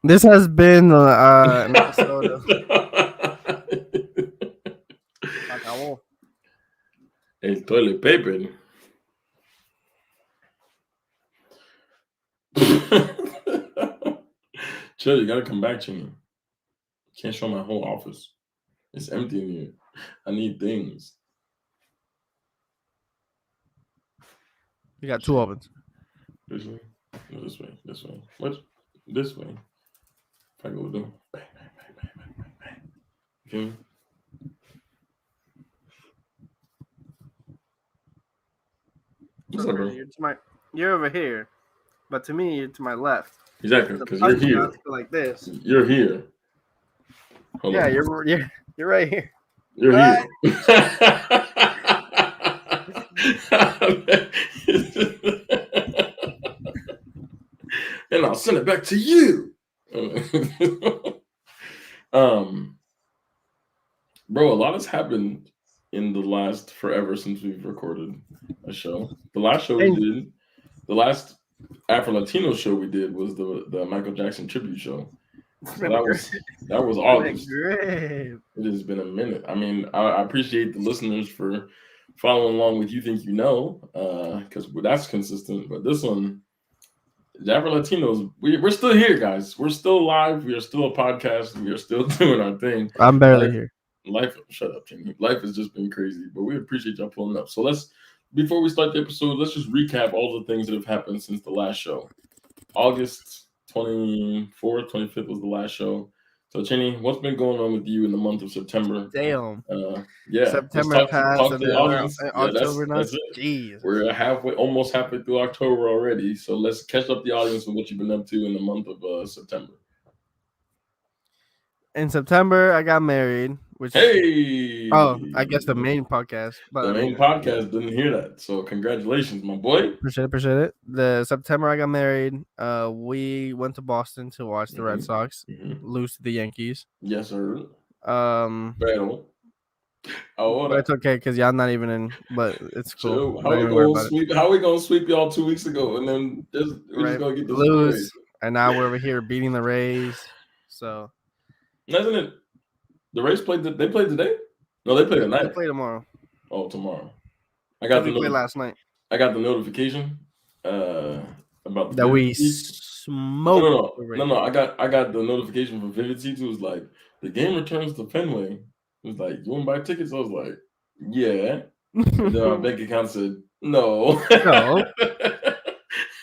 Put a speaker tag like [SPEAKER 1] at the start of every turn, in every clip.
[SPEAKER 1] This has been an episode of Acabó.
[SPEAKER 2] El toilet paper. Chill, you gotta come back to me. Can't show my whole office. It's empty in here. I need things.
[SPEAKER 1] You got two ovens.
[SPEAKER 2] This way. No, this way. This way. What? This way. If I go do bang, bang, bang, bang, bang, bang, bang. You feel me? What's up, bro?
[SPEAKER 1] You're over here, but to me, you're to my left.
[SPEAKER 2] Exactly, because you're here.
[SPEAKER 1] Like this.
[SPEAKER 2] You're here. Hold
[SPEAKER 1] yeah,
[SPEAKER 2] on.
[SPEAKER 1] you're right here.
[SPEAKER 2] You're here. And I'll send it back to you. Bro, a lot has happened in the last forever since we've recorded a show. The last show we did, the last AfroLatinos show we did was the Michael Jackson tribute show. So that was August. It has been a minute. I mean, I appreciate the listeners for following along with You Think You Know, because that's consistent. But this one, the AfroLatinos, we're still here, guys. We're still live. We are still a podcast. We are still doing our thing.
[SPEAKER 1] I'm barely here.
[SPEAKER 2] Shut up, Jimmy. Life has just been crazy, but we appreciate y'all pulling up. So before we start the episode, let's just recap all the things that have happened since the last show. August 24th, 25th was the last show. So, Chinny, what's been going on with you in the month of September?
[SPEAKER 1] Damn.
[SPEAKER 2] Yeah.
[SPEAKER 1] September passed,
[SPEAKER 2] talk to the audience.
[SPEAKER 1] October now.
[SPEAKER 2] That's it. Jeez. We're almost halfway through October already. So let's catch up the audience with what you've been up to in the month of September.
[SPEAKER 1] In September, I got married. I guess the main podcast.
[SPEAKER 2] But the main podcast didn't hear that. So congratulations, my boy.
[SPEAKER 1] Appreciate it. The September I got married. We went to Boston to watch the Red Sox lose to the Yankees.
[SPEAKER 2] Yes, sir.
[SPEAKER 1] But it's okay because y'all not even in. But it's cool.
[SPEAKER 2] How we gonna sweep y'all 2 weeks ago and then we're just gonna get this
[SPEAKER 1] lose, and now we're over here beating the Rays. So,
[SPEAKER 2] isn't it? The Rays played. They played today? No, they played tonight.
[SPEAKER 1] They play tomorrow.
[SPEAKER 2] Oh, tomorrow. I got
[SPEAKER 1] played last night.
[SPEAKER 2] I got the notification about
[SPEAKER 1] that we smoked.
[SPEAKER 2] No. I got the notification from Vivid Seats. It was like the game returns to Fenway. It was like, you want to buy tickets? I was like, yeah. And then my bank account said no.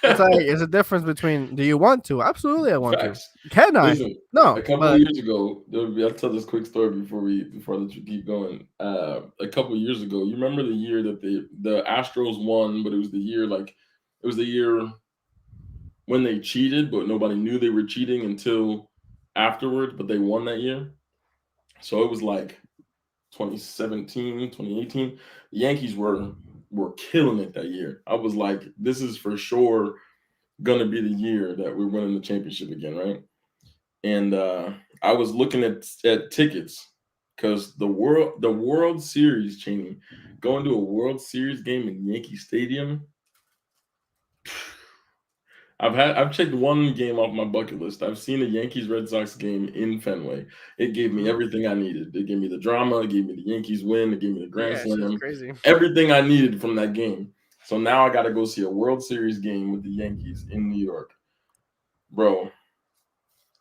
[SPEAKER 1] It's like it's a difference between do you want to? Absolutely, I want to. Can I?
[SPEAKER 2] Listen,
[SPEAKER 1] no.
[SPEAKER 2] A couple of years ago, I'll tell this quick story before I let you keep going. A couple of years ago, you remember the year that the Astros won, but it was the year when they cheated, but nobody knew they were cheating until afterwards, but they won that year. So it was like 2017, 2018. The Yankees were killing it that year. I was like, this is for sure gonna be the year that we're winning the championship again, right? And I was looking at tickets because the World Series, Cheney, going to a World Series game in Yankee Stadium. I've checked one game off my bucket list. I've seen a Yankees Red Sox game in Fenway. It gave me everything I needed. It gave me the drama. It gave me the Yankees win. It gave me the grand slam.
[SPEAKER 1] Crazy.
[SPEAKER 2] Everything I needed from that game. So now I got to go see a World Series game with the Yankees in New York, bro.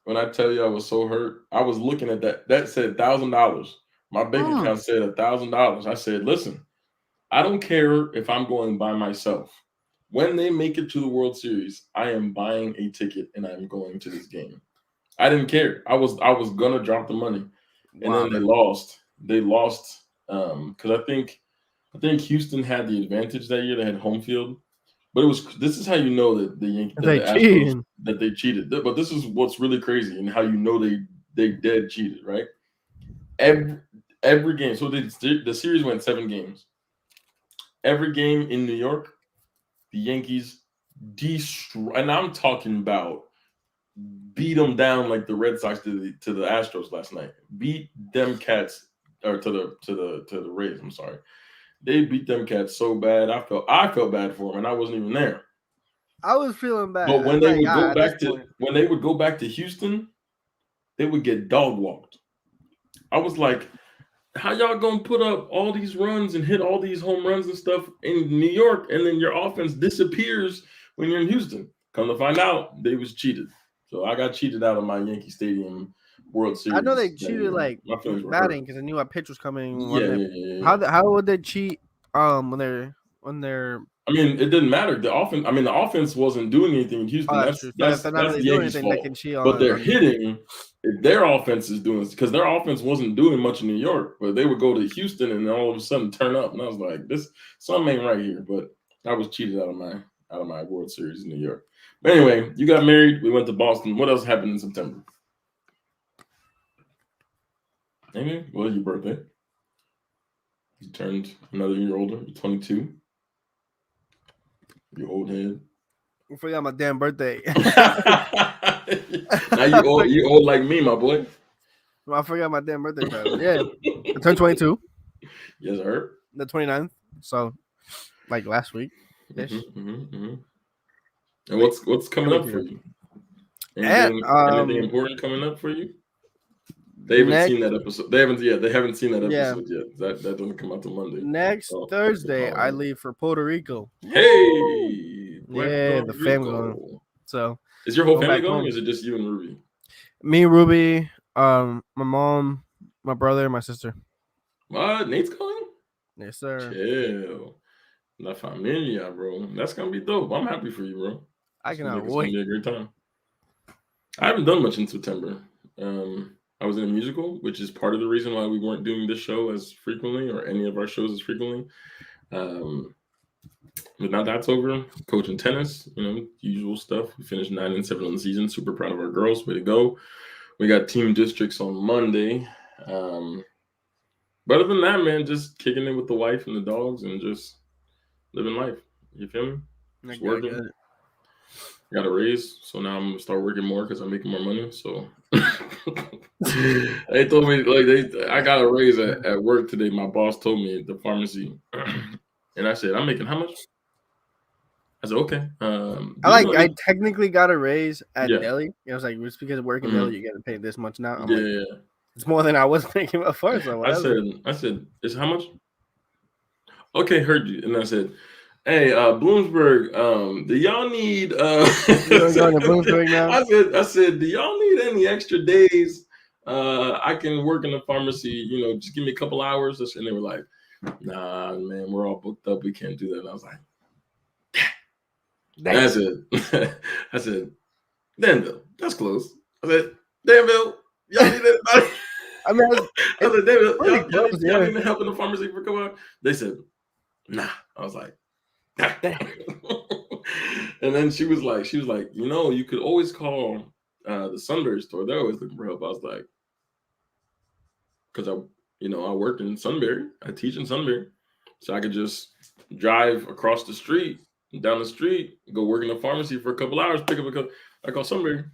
[SPEAKER 2] When I tell you I was so hurt, I was looking at that said $1,000. My bank account said $1,000. I said, listen, I don't care if I'm going by myself. When they make it to the World Series, I am buying a ticket and I'm going to this game. I didn't care. I was gonna drop the money, and then they lost. They lost because I think Houston had the advantage that year. They had home field, but this is how you know that the Astros, that they cheated. But this is what's really crazy and how you know they dead cheated, right? Every game. So the series went 7 games. Every game in New York, the Yankees destroy, and I'm talking about beat them down like the Red Sox did to the Astros last night. Beat them cats, or to the Rays. I'm sorry, they beat them cats so bad. I felt bad for them, and I wasn't even there.
[SPEAKER 1] I was feeling bad.
[SPEAKER 2] But when
[SPEAKER 1] I'm
[SPEAKER 2] they
[SPEAKER 1] like,
[SPEAKER 2] would go
[SPEAKER 1] at this
[SPEAKER 2] back to
[SPEAKER 1] point,
[SPEAKER 2] when they would go back to Houston, they would get dog walked. I was like, how y'all gonna put up all these runs and hit all these home runs and stuff in New York, and then your offense disappears when you're in Houston? Come to find out, they was cheated. So I got cheated out of my Yankee Stadium World Series.
[SPEAKER 1] I know they
[SPEAKER 2] that
[SPEAKER 1] cheated
[SPEAKER 2] year.
[SPEAKER 1] like
[SPEAKER 2] My feelings were
[SPEAKER 1] batting
[SPEAKER 2] hurt.
[SPEAKER 1] because they knew what pitch was coming.
[SPEAKER 2] Yeah.
[SPEAKER 1] How would they cheat? When they're
[SPEAKER 2] I mean, it didn't matter. The offense wasn't doing anything in Houston.
[SPEAKER 1] oh, that's true. So if they're not
[SPEAKER 2] That's
[SPEAKER 1] really
[SPEAKER 2] the
[SPEAKER 1] doing
[SPEAKER 2] Yankees'
[SPEAKER 1] anything, they
[SPEAKER 2] fault.
[SPEAKER 1] can cheat
[SPEAKER 2] But they're
[SPEAKER 1] on
[SPEAKER 2] hitting. Their offense is doing this because their offense wasn't doing much in New York, but they would go to Houston and then all of a sudden turn up, and I was like, "This something ain't right here." But I was cheated out of my World Series in New York. But anyway, you got married. We went to Boston. What else happened in September? Amy, what was your birthday? You turned another year older. You're 22. You old head.
[SPEAKER 1] I forgot my damn birthday.
[SPEAKER 2] Now you old like me, my boy.
[SPEAKER 1] I forgot my damn birthday title. Yeah, I turned 22.
[SPEAKER 2] Yes, sir.
[SPEAKER 1] The 29th. So, like last week.
[SPEAKER 2] And what's coming up for you? Anything important coming up for you? They haven't seen that episode. They haven't seen that episode yet. That doesn't come out till Monday.
[SPEAKER 1] Next Thursday, I leave for Puerto Rico.
[SPEAKER 2] Hey,
[SPEAKER 1] the family going. So
[SPEAKER 2] is your whole family going? Or is it just you and Ruby?
[SPEAKER 1] Me, Ruby, my mom, my brother, and my sister.
[SPEAKER 2] What? Nate's going?
[SPEAKER 1] Yes, sir.
[SPEAKER 2] Chill. La familia, bro. That's gonna be dope. I'm happy for you, bro.
[SPEAKER 1] I cannot wait.
[SPEAKER 2] It's gonna be a great time. I haven't done much in September. I was in a musical, which is part of the reason why we weren't doing this show as frequently or any of our shows as frequently. But now that's over. Coaching tennis, usual stuff. We finished 9-7 on the season. Super proud of our girls. Way to go. We got team districts on Monday. But other than that, man, just kicking it with the wife and the dogs and just living life. You feel me? Just working. Got a raise, so now I'm gonna start working more because I'm making more money. So they told me I got a raise at work today. My boss told me at the pharmacy, and I said, "I'm making how much?" I said, "Okay."
[SPEAKER 1] I technically got a raise at Deli. I was like, just because of working Deli, you get paid this much now. I'm like, it's more than I was making before. So whatever.
[SPEAKER 2] I said, "It's how much?" Okay, heard you, and I said. Hey, Bloomsburg, do y'all need
[SPEAKER 1] going to Bloomsburg now?
[SPEAKER 2] I said, do y'all need any extra days? I can work in the pharmacy, just give me a couple hours. And they were like, nah, man, we're all booked up. We can't do that. And I was like, that's it. I said, Danville, that's close. I said, Danville, y'all need anybody?
[SPEAKER 1] I mean,
[SPEAKER 2] I said, Danville, y'all need help in the pharmacy for a couple hours? They said, nah. I was like, and then she was like, you could always call the Sunbury store. They're always looking for help. I was like, because I work in Sunbury. I teach in Sunbury, so I could just drive across the street, down the street, go work in the pharmacy for a couple hours, pick up a couple. I call Sunbury.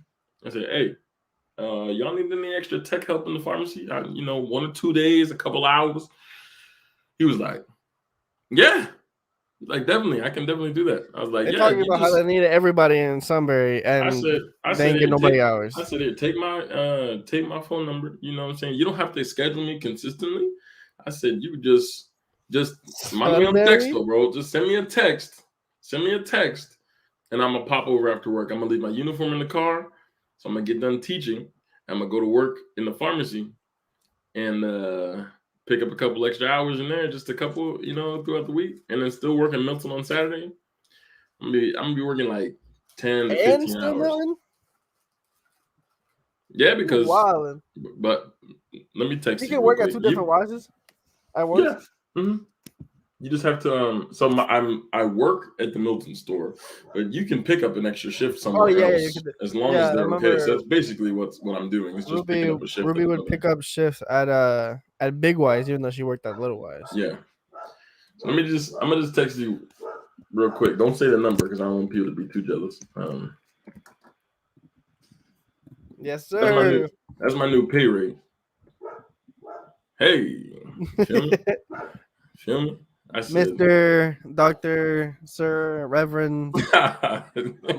[SPEAKER 2] I said, hey, y'all need any extra tech help in the pharmacy? 1 or 2 days, a couple hours. He was like, yeah. Like definitely, I can definitely do that. I was like,
[SPEAKER 1] they're talking about how they needed everybody in Sunbury, and
[SPEAKER 2] I
[SPEAKER 1] they ain't get nobody hours.
[SPEAKER 2] I said, here, take my phone number. You know what I'm saying? You don't have to schedule me consistently. I said, you just mind me on text, though, bro. Just send me a text. And I'm gonna pop over after work. I'm gonna leave my uniform in the car, so I'm gonna get done teaching. I'm gonna go to work in the pharmacy, and pick up a couple extra hours in there, just a couple, throughout the week, and then still work in Milton on Saturday. I'm gonna be working like 10 to 15 hours. Milton? Yeah, because but let me text you.
[SPEAKER 1] You can work at 2 different wises at work.
[SPEAKER 2] Yeah. Mm-hmm. You just have to I work at the Milton store, but you can pick up an extra shift somewhere else as long as they're okay. So that's basically what I'm doing. It's just picking up a shift.
[SPEAKER 1] Ruby would pick up shifts at Big Wise, even though she worked at Little Wise.
[SPEAKER 2] Yeah. So I'm gonna just text you real quick. Don't say the number because I don't want people to be too jealous.
[SPEAKER 1] Yes, sir.
[SPEAKER 2] That's my new pay rate. Hey, feel me? I said,
[SPEAKER 1] Mr. Dr. Sir Reverend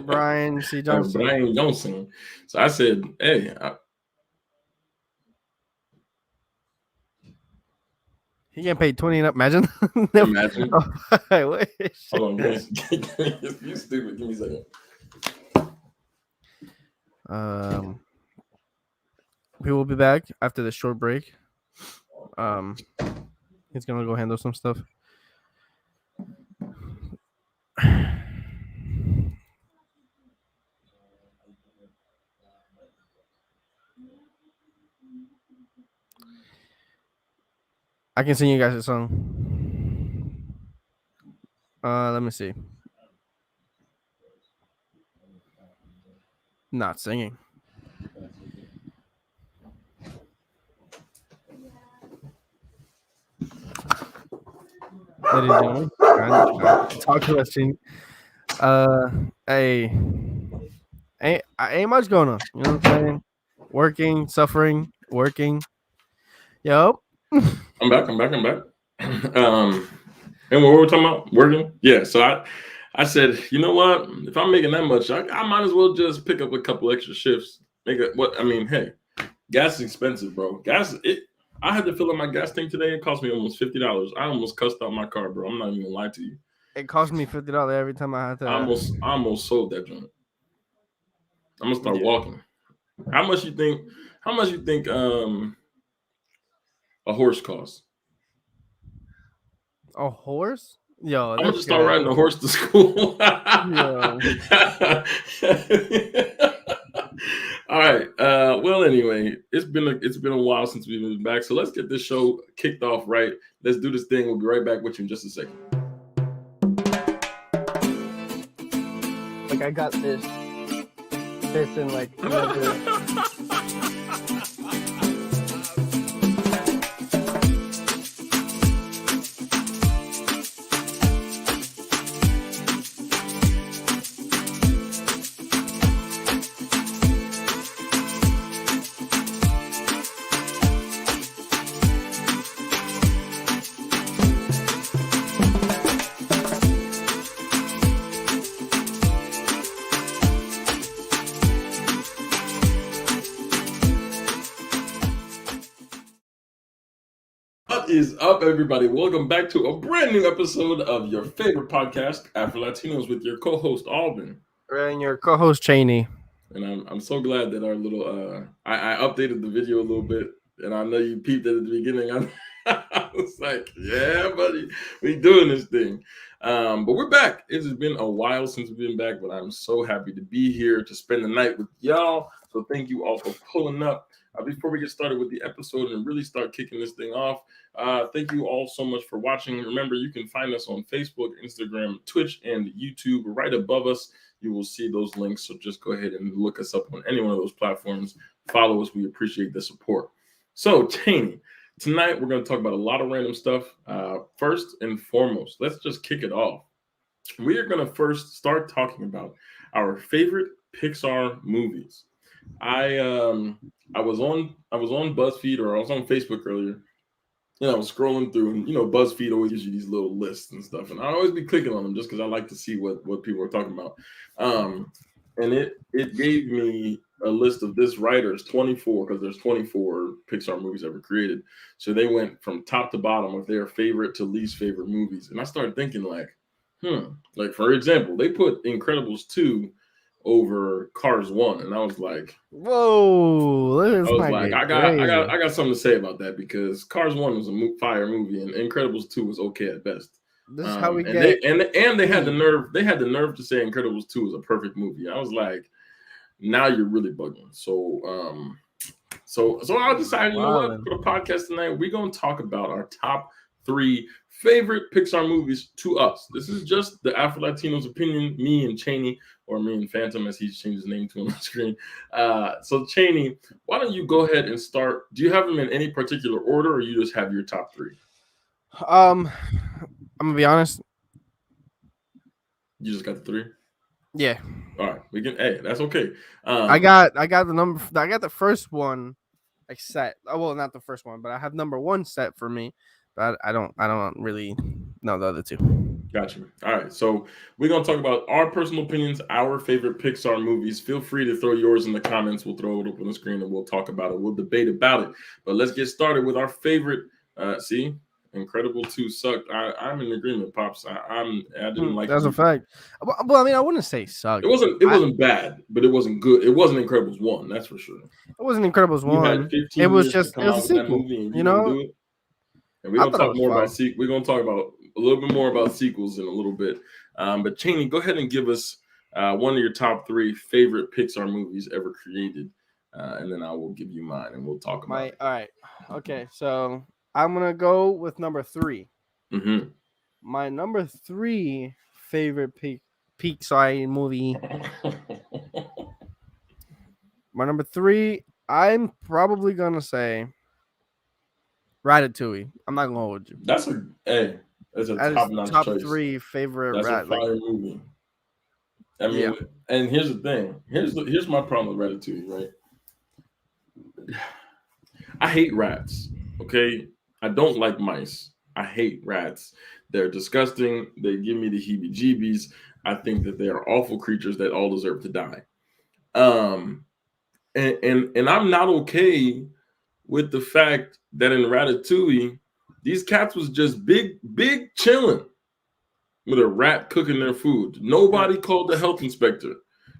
[SPEAKER 1] Brian C. Johnson.
[SPEAKER 2] Brian Johnson. So I said, hey.
[SPEAKER 1] He getting paid 20 and up. Imagine.
[SPEAKER 2] Imagine.
[SPEAKER 1] I wish.
[SPEAKER 2] Hold on, you stupid. Give me a second.
[SPEAKER 1] We will be back after this short break. He's gonna go handle some stuff. I can sing you guys a song. Let me see. Not singing. Ladies and gentlemen, talk to us. Hey, ain't much going on. You know what I'm saying? Working, suffering, working. Yup.
[SPEAKER 2] I'm back. And what were we talking about? Working? Yeah. So I said, you know what? If I'm making that much, I might as well just pick up a couple extra shifts. Hey, gas is expensive, bro. I had to fill up my gas tank today. It cost me almost $50. I almost cussed out my car, bro. I'm not even gonna lie to you.
[SPEAKER 1] It cost me $50 every time I had to.
[SPEAKER 2] I almost sold that joint. I'm gonna start walking. How much you think a horse costs?
[SPEAKER 1] A horse? Yo,
[SPEAKER 2] I'm gonna just start riding a horse to school. All right. Well, anyway, it's been a while since we've been back, so let's get this show kicked off right. Let's do this thing. We'll be right back with you in just a second.
[SPEAKER 1] Like I got this in like.
[SPEAKER 2] What is up, everybody? Welcome back to a brand new episode of your favorite podcast, AfroLatinos, with your co-host Alvin
[SPEAKER 1] and your co-host Cheney.
[SPEAKER 2] And I'm so glad that our little I updated the video a little bit, and I know you peeped at the beginning. I was like, yeah, buddy, we doing this thing. But we're back. It has been a while since we've been back, but I'm so happy to be here to spend the night with y'all. So thank you all for pulling up. Before we get started with the episode and really start kicking this thing off, thank you all so much for watching. Remember, you can find us on Facebook, Instagram, Twitch, and YouTube. Right above us, you will see those links. So just go ahead and look us up on any one of those platforms. Follow us. We appreciate the support. So, Cheney, tonight we're going to talk about a lot of random stuff. First and foremost, let's just kick it off. We are going to first start talking about our favorite Pixar movies. I was on BuzzFeed, or I was on Facebook earlier. I was scrolling through, and BuzzFeed always gives you these little lists and stuff, and I always be clicking on them just because I like to see what people are talking about. And it gave me a list of this writer's 24, because there's 24 Pixar movies ever created. So they went from top to bottom of their favorite to least favorite movies, and I started thinking like for example, they put Incredibles 2 over Cars 1, and I was like,
[SPEAKER 1] "Whoa!"
[SPEAKER 2] I got something to say about that, because Cars 1 was a fire movie, and Incredibles 2 was okay at best.
[SPEAKER 1] This is how we
[SPEAKER 2] get. They had the nerve. They had the nerve to say Incredibles 2 was a perfect movie. I was like, now you're really bugging. So I decided, what, for the podcast tonight, we're gonna talk about our top 3 favorite Pixar movies to us. This is just the AfroLatinos opinion, me and Cheney, or me and Phantom, as he's changed his name to on the screen. So Cheney, why don't you go ahead and start? Do you have them in any particular order, or you just have your top 3?
[SPEAKER 1] I'm gonna be honest.
[SPEAKER 2] You just got the 3?
[SPEAKER 1] Yeah.
[SPEAKER 2] All right, we can. Hey, that's okay.
[SPEAKER 1] I got the number. I got the first one, like set. Oh, well, not the first one, but I have number 1 set for me. I don't really know the other two.
[SPEAKER 2] Gotcha. All right, so we're gonna talk about our personal opinions, our favorite Pixar movies. Feel free to throw yours in the comments. We'll throw it up on the screen and we'll talk about it. We'll debate about it. But let's get started with our favorite. See, Incredible 2 sucked. I'm in agreement, Pops. I didn't like.
[SPEAKER 1] That's a fact. Well, I mean, I wouldn't say sucked.
[SPEAKER 2] It wasn't bad, but it wasn't good. It wasn't Incredibles 1, that's for sure.
[SPEAKER 1] It wasn't Incredibles 1.
[SPEAKER 2] You had 15
[SPEAKER 1] it was
[SPEAKER 2] years
[SPEAKER 1] just
[SPEAKER 2] to come out with that movie, and you didn't do it. And we're gonna talk more about we're gonna talk about a little bit more about sequels in a little bit. But Cheney, go ahead and give us one of your top 3 favorite Pixar movies ever created, and then I will give you mine, and we'll talk about it.
[SPEAKER 1] All right. Okay, so I'm gonna go with number 3.
[SPEAKER 2] Mm-hmm.
[SPEAKER 1] My number 3 favorite Pixar movie. My number 3, I'm probably gonna say Ratatouille. I'm not gonna hold you.
[SPEAKER 2] That's a top-notch
[SPEAKER 1] top
[SPEAKER 2] choice.
[SPEAKER 1] 3 favorite.
[SPEAKER 2] That's a fire movie. I mean, and here's the thing. Here's my problem with Ratatouille, right? I hate rats. Okay, I don't like mice. I hate rats. They're disgusting. They give me the heebie-jeebies. I think that they are awful creatures that all deserve to die. And I'm not okay with the fact that in Ratatouille, these cats was just big chilling with a rat cooking their food. Nobody called the health inspector.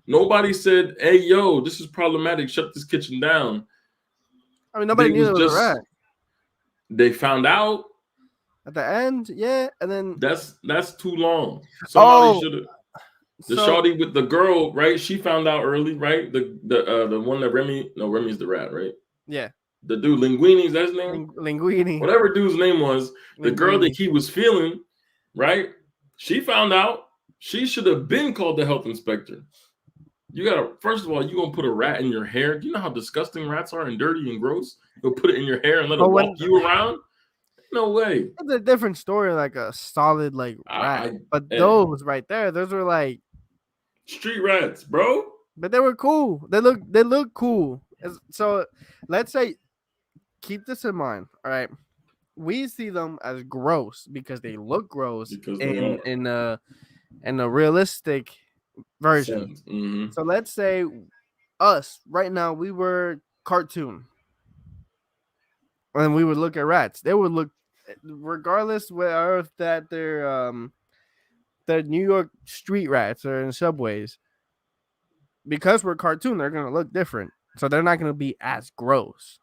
[SPEAKER 2] Nobody said, "Hey, yo, this is problematic. Shut this kitchen down."
[SPEAKER 1] I mean, nobody knew it was a rat.
[SPEAKER 2] They found out
[SPEAKER 1] at the end, yeah, and then
[SPEAKER 2] that's too long. Somebody should have. The shawty with the girl, right? She found out early, right? The one that Remy's the rat, right?
[SPEAKER 1] Yeah.
[SPEAKER 2] The dude Linguini, is that his name?
[SPEAKER 1] Linguini.
[SPEAKER 2] Whatever dude's name was, the girl that he was feeling, right? She found out. She should have been called the health inspector. You gotta, first of all, you gonna put a rat in your hair? Do you know how disgusting rats are and dirty and gross? You'll put it in your hair and let it walk you around? No way.
[SPEAKER 1] It's a different story, like a solid rat. But those right there, those were like
[SPEAKER 2] street rats, bro.
[SPEAKER 1] But they were cool. They look cool. So let's say, keep this in mind. All right, we see them as gross because they look gross in a realistic version.
[SPEAKER 2] Mm-hmm.
[SPEAKER 1] So let's say us right now, we were cartoon, and we would look at rats. They would look, regardless whether that they're New York street rats or in subways, because we're cartoon, they're gonna look different. So they're not gonna be as gross.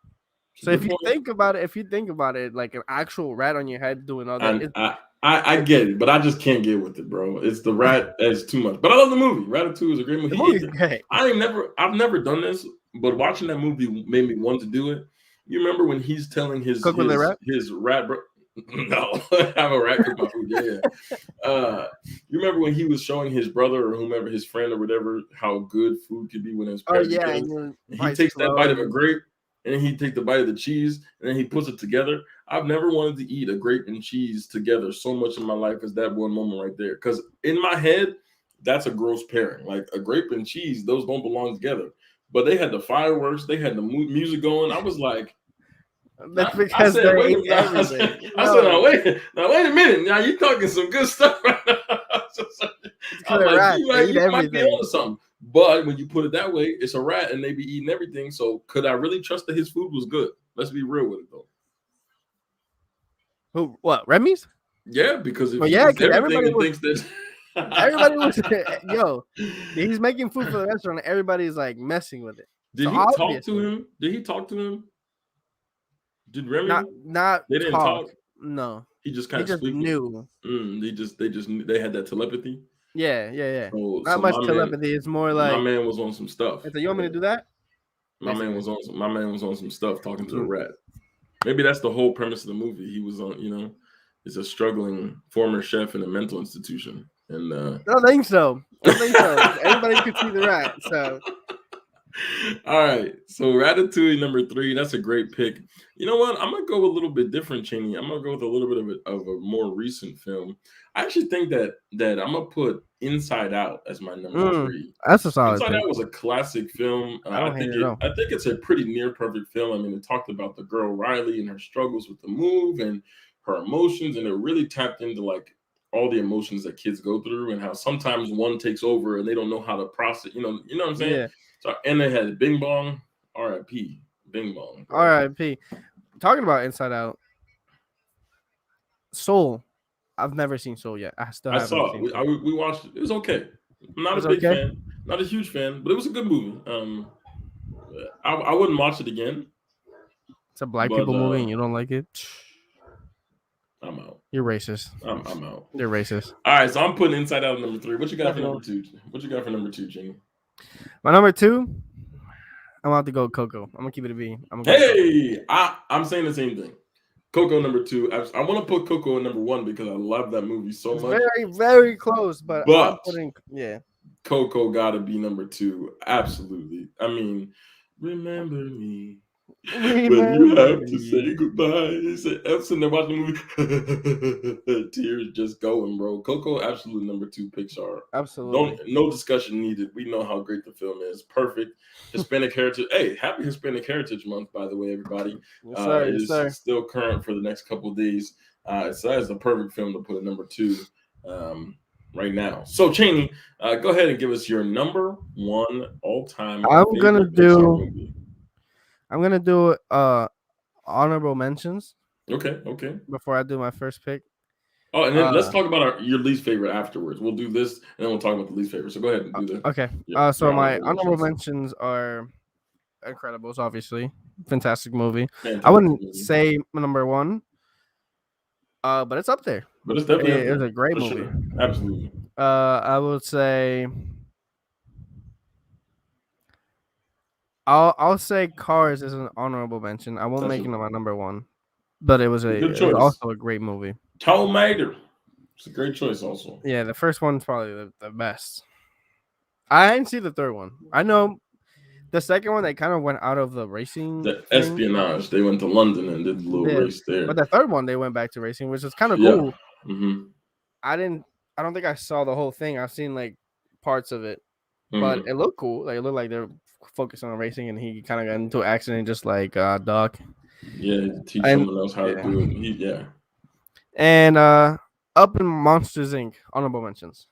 [SPEAKER 1] So if you think about it, like an actual rat on your head doing all that.
[SPEAKER 2] I get it, but I just can't get with it, bro. It's the rat that's too much. But I love the movie. Ratatouille is a great movie. I've never done this, but watching that movie made me want to do it. You remember when he's telling his rat bro? No, have a rat cook my food. Yeah. You remember when he was showing his brother or whomever, his friend or whatever, how good food could be when his parents.
[SPEAKER 1] Oh yeah,
[SPEAKER 2] and he takes that bite of a grape, and he takes the bite of the cheese, and then he puts it together. I've never wanted to eat a grape and cheese together so much in my life as that one moment right there. Because in my head, that's a gross pairing. Like a grape and cheese, those don't belong together. But they had the fireworks, they had the music going. I was like,
[SPEAKER 1] that's because they're eating everything.
[SPEAKER 2] I said, now wait a minute. Now you're talking some good stuff right now. You might be on to something. But when you put it that way, it's a rat and they be eating everything. So could I really trust that his food was good? Let's be real with it though.
[SPEAKER 1] Who? What? Remy's?
[SPEAKER 2] Yeah, because
[SPEAKER 1] everybody
[SPEAKER 2] thinks that
[SPEAKER 1] everybody was he's making food for the restaurant. And everybody's like messing with it.
[SPEAKER 2] Did he talk to him? Did he talk to him? Did Remy?
[SPEAKER 1] Not.
[SPEAKER 2] They didn't talk.
[SPEAKER 1] No.
[SPEAKER 2] He just kind of
[SPEAKER 1] knew.
[SPEAKER 2] They had that telepathy.
[SPEAKER 1] Yeah. Not much telepathy. It's more like
[SPEAKER 2] my man was on some stuff.
[SPEAKER 1] You want me to do that?
[SPEAKER 2] My man was on some stuff talking to a rat. Maybe that's the whole premise of the movie. He was on, is a struggling former chef in a mental institution. And
[SPEAKER 1] I don't think so. Everybody could see the rat. So
[SPEAKER 2] all right. So Ratatouille number 3. That's a great pick. You know what? I'm gonna go a little bit different, Cheney. I'm gonna go with a little bit of a more recent film. I actually think that I'm gonna put Inside Out as my number 3.
[SPEAKER 1] That's a solid.
[SPEAKER 2] Inside Out was a classic film. I think it's a pretty near perfect film. I mean, it talked about the girl Riley and her struggles with the move and her emotions, and it really tapped into like all the emotions that kids go through, and how sometimes one takes over and they don't know how to process. You know what I'm saying?
[SPEAKER 1] Yeah.
[SPEAKER 2] So, and they had Bing Bong, R.I.P. Bing Bong, bro.
[SPEAKER 1] R.I.P. Talking about Inside Out, Soul. I've never seen Soul yet. I still
[SPEAKER 2] I
[SPEAKER 1] haven't
[SPEAKER 2] saw it.
[SPEAKER 1] seen Soul.
[SPEAKER 2] We watched it. It was okay. I'm not a
[SPEAKER 1] It's
[SPEAKER 2] big
[SPEAKER 1] okay.
[SPEAKER 2] fan, not a huge fan, but it was a good movie. I wouldn't watch it again,
[SPEAKER 1] It's a black
[SPEAKER 2] but
[SPEAKER 1] people movie and you don't like it.
[SPEAKER 2] I'm out.
[SPEAKER 1] You're racist.
[SPEAKER 2] I'm out.
[SPEAKER 1] You're racist.
[SPEAKER 2] All right, so I'm putting Inside Out at number 3. What you got for
[SPEAKER 1] Definitely.
[SPEAKER 2] number 2? What you got for number 2, Jamie?
[SPEAKER 1] My number 2, I'm about to go Coco. I'm gonna keep it a B. I'm gonna go Coco.
[SPEAKER 2] Hey, I'm saying the same thing. Coco number 2. I want to put Coco in number 1 because I love that movie so
[SPEAKER 1] It's
[SPEAKER 2] much.
[SPEAKER 1] very, very close, but I'm
[SPEAKER 2] But
[SPEAKER 1] putting
[SPEAKER 2] Coco gotta be number 2. Absolutely. I mean, remember me. When you
[SPEAKER 1] Remember
[SPEAKER 2] have to
[SPEAKER 1] me.
[SPEAKER 2] say goodbye, it's I'm sitting there watching the movie, tears just going, bro. Coco, absolute number 2 Pixar.
[SPEAKER 1] Absolutely.
[SPEAKER 2] No discussion needed. We know how great the film is. Perfect Hispanic heritage. Hey, happy Hispanic Heritage Month, by the way, everybody.
[SPEAKER 1] Yes, sir.
[SPEAKER 2] It
[SPEAKER 1] Yes,
[SPEAKER 2] is
[SPEAKER 1] sir.
[SPEAKER 2] still current for the next couple of days. So that is the perfect film to put at number 2 right now. So, Cheney, go ahead and give us your number 1 all-time
[SPEAKER 1] I'm gonna
[SPEAKER 2] favorite Pixar
[SPEAKER 1] do.
[SPEAKER 2] movie.
[SPEAKER 1] I'm gonna do honorable mentions
[SPEAKER 2] Okay.
[SPEAKER 1] before I do my first pick.
[SPEAKER 2] Oh, and then let's
[SPEAKER 1] Uh,
[SPEAKER 2] talk about your least favorite afterwards. We'll do this, and then we'll talk about the least favorite. So go ahead and do the
[SPEAKER 1] okay.
[SPEAKER 2] your
[SPEAKER 1] So my
[SPEAKER 2] honorable
[SPEAKER 1] honorable
[SPEAKER 2] mentions.
[SPEAKER 1] mentions are Incredibles, obviously, fantastic movie. I
[SPEAKER 2] Fantastic
[SPEAKER 1] wouldn't
[SPEAKER 2] movie,
[SPEAKER 1] say number 1, but it's up there.
[SPEAKER 2] but it's definitely up
[SPEAKER 1] It was
[SPEAKER 2] there
[SPEAKER 1] a great
[SPEAKER 2] for
[SPEAKER 1] movie.
[SPEAKER 2] sure. Absolutely.
[SPEAKER 1] I would say I'll say Cars is an honorable mention. I won't
[SPEAKER 2] That's
[SPEAKER 1] make
[SPEAKER 2] a
[SPEAKER 1] it my number 1, but it was
[SPEAKER 2] good choice.
[SPEAKER 1] also a great movie.
[SPEAKER 2] Tomater. It's a great choice, also.
[SPEAKER 1] Yeah, the first one's probably the best. I didn't see the third one. I know the second one they kind of went out of the racing
[SPEAKER 2] The
[SPEAKER 1] thing.
[SPEAKER 2] espionage. They went to London and did a little
[SPEAKER 1] Yeah,
[SPEAKER 2] race there.
[SPEAKER 1] but the third one they went back to racing, which is kind of
[SPEAKER 2] Yeah.
[SPEAKER 1] cool.
[SPEAKER 2] Mm-hmm.
[SPEAKER 1] I didn't. I don't think I saw the whole thing. I've seen like parts of it, but
[SPEAKER 2] Mm-hmm.
[SPEAKER 1] it looked cool. Like it looked like they're focused on racing, and he kind of got into an accident, just like Doc.
[SPEAKER 2] Yeah, teach
[SPEAKER 1] And
[SPEAKER 2] someone else how to
[SPEAKER 1] yeah,
[SPEAKER 2] do it. Yeah.
[SPEAKER 1] and Up in Monsters Inc. Honorable mentions.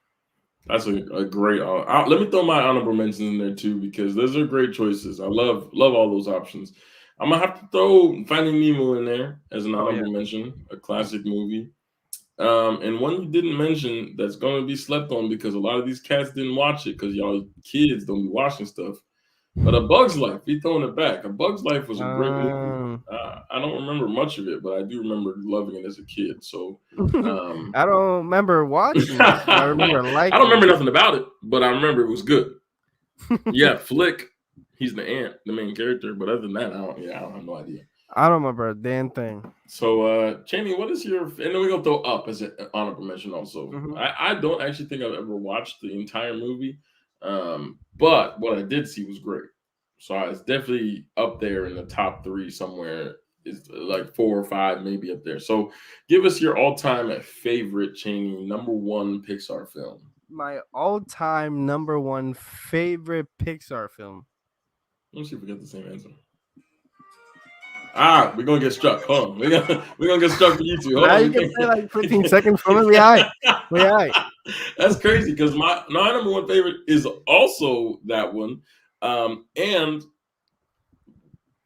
[SPEAKER 2] That's a great. Let me throw my honorable mentions in there too because those are great choices. I love all those options. I'm gonna have to throw Finding Nemo in there as an
[SPEAKER 1] Oh yeah,
[SPEAKER 2] honorable mention, a classic movie. And one you didn't mention that's gonna be slept on because a lot of these cats didn't watch it because y'all kids don't be watching stuff. But A Bug's Life, we throwing it back. A Bug's Life was a great movie. I don't remember much of it, but I do remember loving it as a kid. So um,
[SPEAKER 1] I don't remember watching it, but I remember
[SPEAKER 2] I don't
[SPEAKER 1] liking
[SPEAKER 2] remember
[SPEAKER 1] it.
[SPEAKER 2] nothing about it, but I remember it was good. Yeah, Flick, he's the ant, the main character. But other than that, I don't have no idea.
[SPEAKER 1] I don't remember a damn thing.
[SPEAKER 2] So, Cheney, what is your? And then we're gonna throw Up as an honorable mention. Also,
[SPEAKER 1] Mhm.
[SPEAKER 2] I don't actually think I've ever watched the entire movie, but what I did see was great. So it's definitely up there in the top 3 somewhere. Is like 4 or 5, maybe up there. So, give us your all-time favorite Cheney number 1 Pixar film.
[SPEAKER 1] My all-time number 1 favorite Pixar film.
[SPEAKER 2] Let's see if we get the same answer. We're gonna get struck. Hold on. We're gonna get struck for you two. Hold
[SPEAKER 1] Now
[SPEAKER 2] on.
[SPEAKER 1] you can say like 15 seconds from it. We all right. We all right.
[SPEAKER 2] That's crazy because my number 1 favorite is also that one. And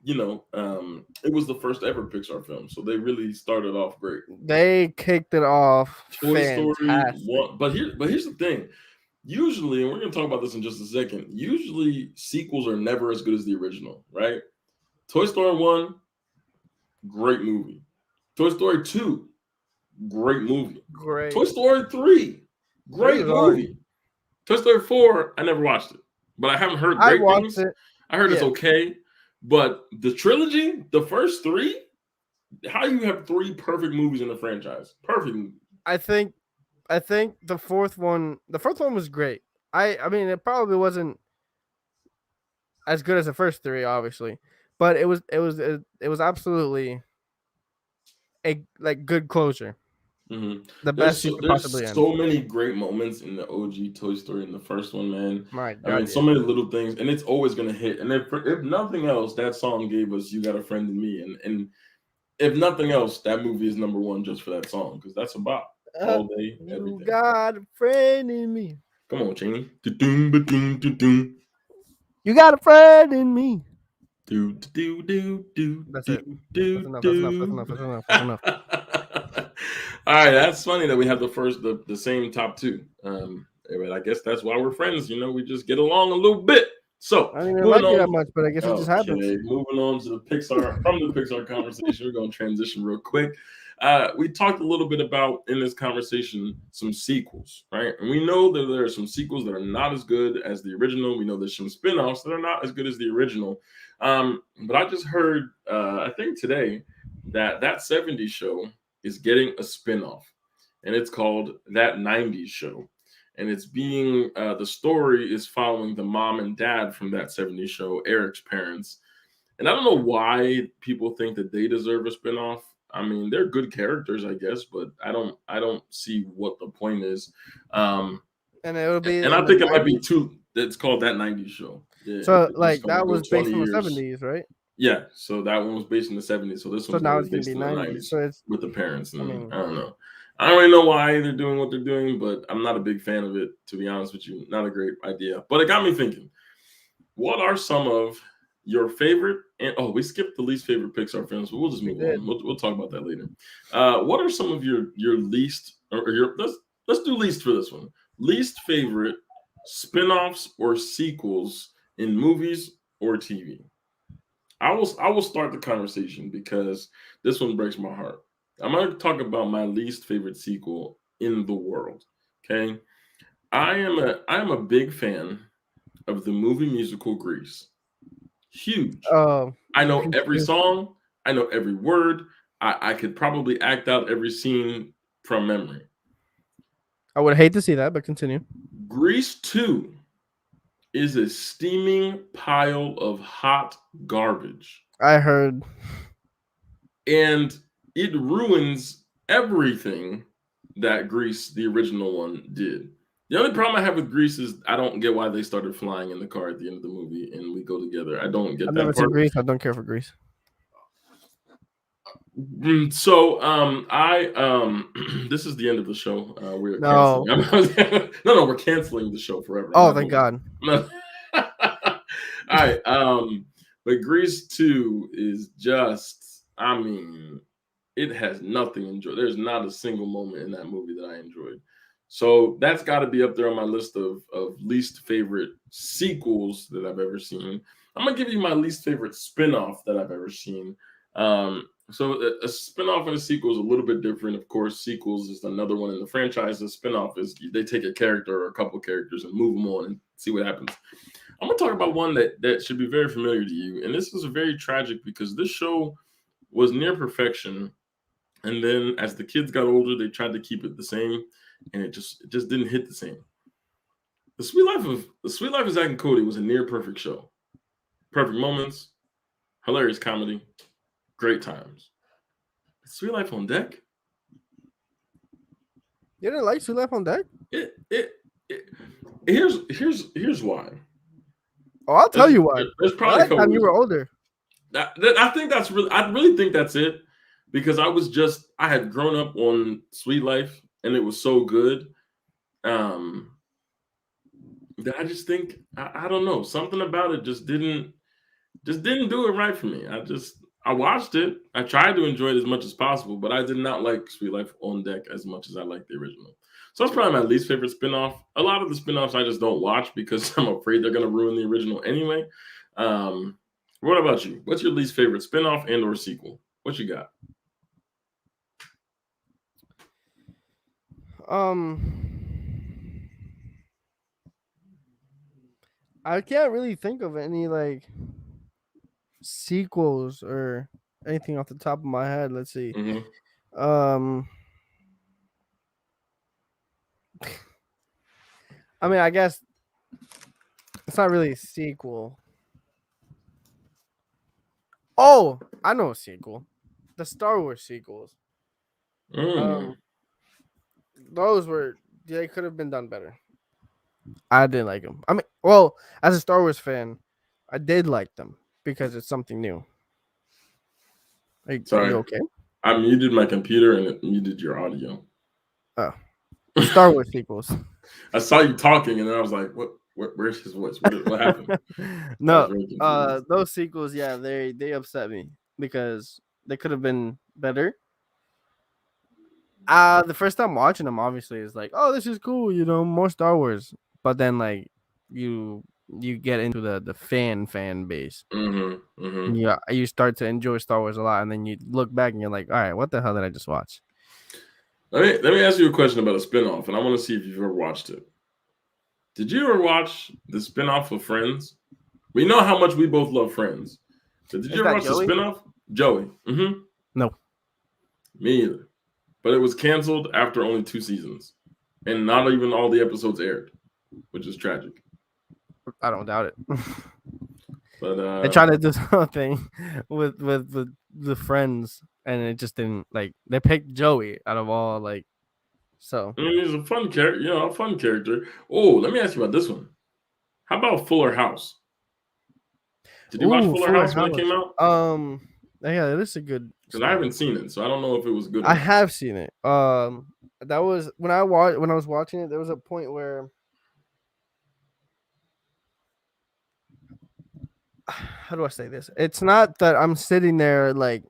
[SPEAKER 2] it was the first ever Pixar film, so they really started off great.
[SPEAKER 1] They kicked it off
[SPEAKER 2] Toy Story
[SPEAKER 1] fantastic.
[SPEAKER 2] 1, but here's the thing. Usually, and we're gonna talk about this in just a second. Usually, sequels are never as good as the original, right? Toy Story 1, great movie. Toy Story 2, great movie.
[SPEAKER 1] Great.
[SPEAKER 2] Toy Story 3,
[SPEAKER 1] Three
[SPEAKER 2] great
[SPEAKER 1] was hard.
[SPEAKER 2] movie. Toy Story 4, I never watched it, but I haven't heard
[SPEAKER 1] I
[SPEAKER 2] great
[SPEAKER 1] watched
[SPEAKER 2] things.
[SPEAKER 1] it.
[SPEAKER 2] I heard it's
[SPEAKER 1] Yeah.
[SPEAKER 2] okay, but the trilogy, the first 3, how you have 3 perfect movies in the franchise? Perfect.
[SPEAKER 1] I think the fourth one was great. I mean it probably wasn't as good as the first 3, obviously, but it was absolutely a like good closure.
[SPEAKER 2] Mm-hmm.
[SPEAKER 1] The best you could possibly
[SPEAKER 2] There's
[SPEAKER 1] end.
[SPEAKER 2] so many great moments in the OG Toy Story in the first one, man.
[SPEAKER 1] My
[SPEAKER 2] I mean,
[SPEAKER 1] God,
[SPEAKER 2] so
[SPEAKER 1] yeah.
[SPEAKER 2] many little things, and it's always gonna hit. And if nothing else, that song gave us "You Got a Friend in Me," and if nothing else, that movie is number one just for that song because that's about
[SPEAKER 1] Uh,
[SPEAKER 2] all day,
[SPEAKER 1] you
[SPEAKER 2] everything.
[SPEAKER 1] got a friend in me.
[SPEAKER 2] Come on, Cheney. Do-doom, ba-doom, do-doom.
[SPEAKER 1] You got a friend in me.
[SPEAKER 2] Do do do do
[SPEAKER 1] That's
[SPEAKER 2] do
[SPEAKER 1] it. That's
[SPEAKER 2] do
[SPEAKER 1] enough. That's enough. That's
[SPEAKER 2] do.
[SPEAKER 1] enough. That's enough. That's enough.
[SPEAKER 2] All right, that's funny that we have the same top two. But I guess that's why we're friends. You know, we just get along a little bit. So
[SPEAKER 1] I don't even
[SPEAKER 2] moving
[SPEAKER 1] like you that
[SPEAKER 2] on.
[SPEAKER 1] much, but I guess it just happens.
[SPEAKER 2] Okay, moving on to the Pixar from the Pixar conversation. We're going to transition real quick. We talked a little bit about in this conversation some sequels, right? And we know that there are some sequels that are not as good as the original. We know there's some spin-offs that are not as good as the original. But I just heard, I think today, that 70s show is getting a spin-off, and it's called That 90s Show. And it's being the story is following the mom and dad from that 70s show, Eric's parents. And I don't know why people think that they deserve a spinoff. I mean, they're good characters, I guess, but I don't see what the point is. Um,
[SPEAKER 1] And it will be
[SPEAKER 2] and
[SPEAKER 1] in
[SPEAKER 2] I
[SPEAKER 1] the
[SPEAKER 2] think it might be
[SPEAKER 1] 90s.
[SPEAKER 2] too. It's called That 90s Show. Yeah,
[SPEAKER 1] So,
[SPEAKER 2] it's just
[SPEAKER 1] like,
[SPEAKER 2] gonna
[SPEAKER 1] that
[SPEAKER 2] go
[SPEAKER 1] was
[SPEAKER 2] 20
[SPEAKER 1] based on the
[SPEAKER 2] years.
[SPEAKER 1] 70s, right?
[SPEAKER 2] Yeah, so that one was based in the 70s. So this
[SPEAKER 1] So
[SPEAKER 2] one's gonna
[SPEAKER 1] now
[SPEAKER 2] be
[SPEAKER 1] it's going to
[SPEAKER 2] based
[SPEAKER 1] be
[SPEAKER 2] in the
[SPEAKER 1] 90s.
[SPEAKER 2] 90s
[SPEAKER 1] So it's,
[SPEAKER 2] with the parents,
[SPEAKER 1] I
[SPEAKER 2] and
[SPEAKER 1] mean,
[SPEAKER 2] I don't know. I don't really know why they're doing what they're doing, but I'm not a big fan of it, to be honest with you. Not a great idea. But it got me thinking. What are some of your favorite? And oh, we skipped the least favorite Pixar films, but we'll just
[SPEAKER 1] we
[SPEAKER 2] move
[SPEAKER 1] did.
[SPEAKER 2] on. We'll talk about that later. What are some of your least or your let's do least for this one. Least favorite spin-offs or sequels in movies or TV? I will start the conversation because this one breaks my heart. I'm going to talk about my least favorite sequel in the world. Okay, I am a big fan of the movie musical Grease. Huge.
[SPEAKER 1] Oh,
[SPEAKER 2] I know every song. I know every word. I could probably act out every scene from memory.
[SPEAKER 1] I would hate to see that, but continue.
[SPEAKER 2] Grease 2 is a steaming pile of hot garbage.
[SPEAKER 1] I heard.
[SPEAKER 2] And it ruins everything that Grease, the original one, did. The only problem I have with Grease is I don't get why they started flying in the car at the end of the movie and we go together. I don't get
[SPEAKER 1] I've
[SPEAKER 2] that
[SPEAKER 1] never
[SPEAKER 2] part.
[SPEAKER 1] seen Grease. I don't care for Grease.
[SPEAKER 2] So I this is the end of the show. We're
[SPEAKER 1] No.
[SPEAKER 2] canceling. No, we're canceling the show forever. I'm
[SPEAKER 1] Oh,
[SPEAKER 2] not
[SPEAKER 1] thank
[SPEAKER 2] doing
[SPEAKER 1] God.
[SPEAKER 2] it. All right. But Grease 2 is just, I mean, it has nothing enjoyed. There's not a single moment in that movie that I enjoyed. So that's got to be up there on my list of least favorite sequels that I've ever seen. I'm gonna give you my least favorite spin-off that I've ever seen. So a spin-off and a sequel is a little bit different. Of course, sequels is another one in the franchise. A spin-off is they take a character or a couple characters and move them on and see what happens. I'm gonna talk about one that should be very familiar to you, and this is very tragic because this show was near perfection, and then as the kids got older, they tried to keep it the same, and it just didn't hit the same. The Sweet Life of Zack and Cody was a near perfect show. Perfect moments, hilarious comedy, great times. Sweet Life on Deck.
[SPEAKER 1] You didn't like Sweet Life on Deck?
[SPEAKER 2] It here's why.
[SPEAKER 1] Oh, I'll tell
[SPEAKER 2] There's,
[SPEAKER 1] you why.
[SPEAKER 2] there's
[SPEAKER 1] By
[SPEAKER 2] probably a
[SPEAKER 1] that
[SPEAKER 2] couple
[SPEAKER 1] time, you were
[SPEAKER 2] reasons.
[SPEAKER 1] older.
[SPEAKER 2] I think that's really. I really think that's it because I had grown up on Sweet Life and it was so good. Um, that I just think I don't know, something about it just didn't do it right for me. I watched it. I tried to enjoy it as much as possible, but I did not like Sweet Life on Deck as much as I liked the original. So that's probably my least favorite spinoff. A lot of the spinoffs I just don't watch because I'm afraid they're gonna ruin the original anyway. Um, what about you? What's your least favorite spinoff and or sequel? What you got?
[SPEAKER 1] Um, I can't really think of any like sequels or anything off the top of my head. Let's see.
[SPEAKER 2] Hmm.
[SPEAKER 1] Um, I mean, I guess it's not really a sequel. Oh, I know a sequel. The Star Wars sequels.
[SPEAKER 2] Mm.
[SPEAKER 1] Um, those were they could have been done better. I didn't like them. I mean, well, as a Star Wars fan, I did like them because it's something new. Are you
[SPEAKER 2] Sorry,
[SPEAKER 1] okay?
[SPEAKER 2] I muted my computer and it muted your audio.
[SPEAKER 1] Oh, Star Wars sequels.
[SPEAKER 2] I saw you talking, and then I was like, "What? Where's his voice? What happened?" I was
[SPEAKER 1] No,
[SPEAKER 2] very confused.
[SPEAKER 1] those sequels, yeah, they upset me because they could have been better. The first time watching them, obviously, is like, oh, this is cool, more Star Wars. But then, like, you you get into the fan base, and you start to enjoy Star Wars a lot, and then you look back and you're like, all right, what the hell did I just watch?
[SPEAKER 2] Let me ask you a question about a spinoff, and I want to see if you've ever watched it. Did you ever watch the spinoff of Friends? We know how much we both love Friends, but did
[SPEAKER 1] Is
[SPEAKER 2] you ever
[SPEAKER 1] that
[SPEAKER 2] watch the
[SPEAKER 1] Joey?
[SPEAKER 2] spinoff? Joey.
[SPEAKER 1] No,
[SPEAKER 2] Me either. But it was canceled after only 2 seasons, and not even all the episodes aired, which is tragic.
[SPEAKER 1] I don't doubt it.
[SPEAKER 2] But
[SPEAKER 1] They tried to do something with the friends, and it just didn't. Like, they picked Joey out of all, like, so.
[SPEAKER 2] I mean, he's a fun character, a fun character. Oh, let me ask you about this one. How about Fuller House? Did you watch
[SPEAKER 1] Ooh,
[SPEAKER 2] Fuller
[SPEAKER 1] Fuller
[SPEAKER 2] House when it came
[SPEAKER 1] House.
[SPEAKER 2] out?
[SPEAKER 1] Yeah, it is a good
[SPEAKER 2] Because I haven't
[SPEAKER 1] spinoff.
[SPEAKER 2] seen it, so I don't know if it was good or
[SPEAKER 1] I
[SPEAKER 2] not.
[SPEAKER 1] have seen it. That was when I was watching it. There was a point where, how do I say this? It's not that I'm sitting there like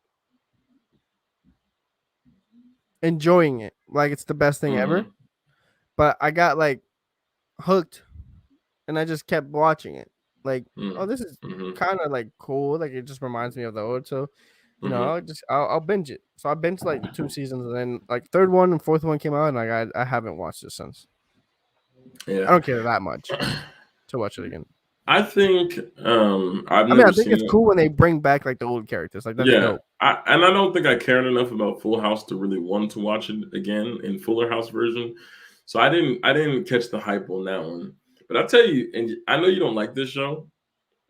[SPEAKER 1] enjoying it, like it's the best thing ever,
[SPEAKER 2] Mm-hmm.
[SPEAKER 1] but I got like hooked, and I just kept watching it. Like, oh, this is
[SPEAKER 2] Mm-hmm.
[SPEAKER 1] kind of like cool. Like, it just reminds me of the old. So,
[SPEAKER 2] Mm-hmm.
[SPEAKER 1] I'll binge it. So I binged like the 2 seasons, and then like third one and fourth one came out, and like I haven't watched it since. I
[SPEAKER 2] Yeah.
[SPEAKER 1] don't care that much to watch it again.
[SPEAKER 2] I think I've
[SPEAKER 1] I mean,
[SPEAKER 2] never
[SPEAKER 1] I think
[SPEAKER 2] seen
[SPEAKER 1] it's
[SPEAKER 2] it.
[SPEAKER 1] cool when they bring back like the old characters. Like, that's
[SPEAKER 2] Yeah,
[SPEAKER 1] dope.
[SPEAKER 2] I don't think I cared enough about Full House to really want to watch it again in Fuller House version. So I didn't catch the hype on that one. But I tell you, and I know you don't like this show,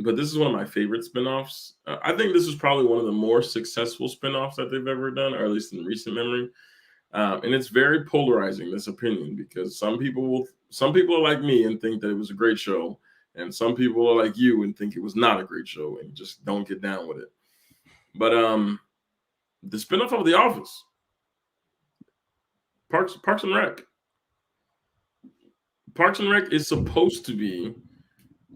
[SPEAKER 2] but this is one of my favorite spinoffs. I think this is probably one of the more successful spinoffs that they've ever done, or at least in recent memory. And it's very polarizing, this opinion, because some people are like me and think that it was a great show, and some people are like you and think it was not a great show and just don't get down with it. But the spinoff of The Office, Parks and Rec. Parks and Rec is supposed to be,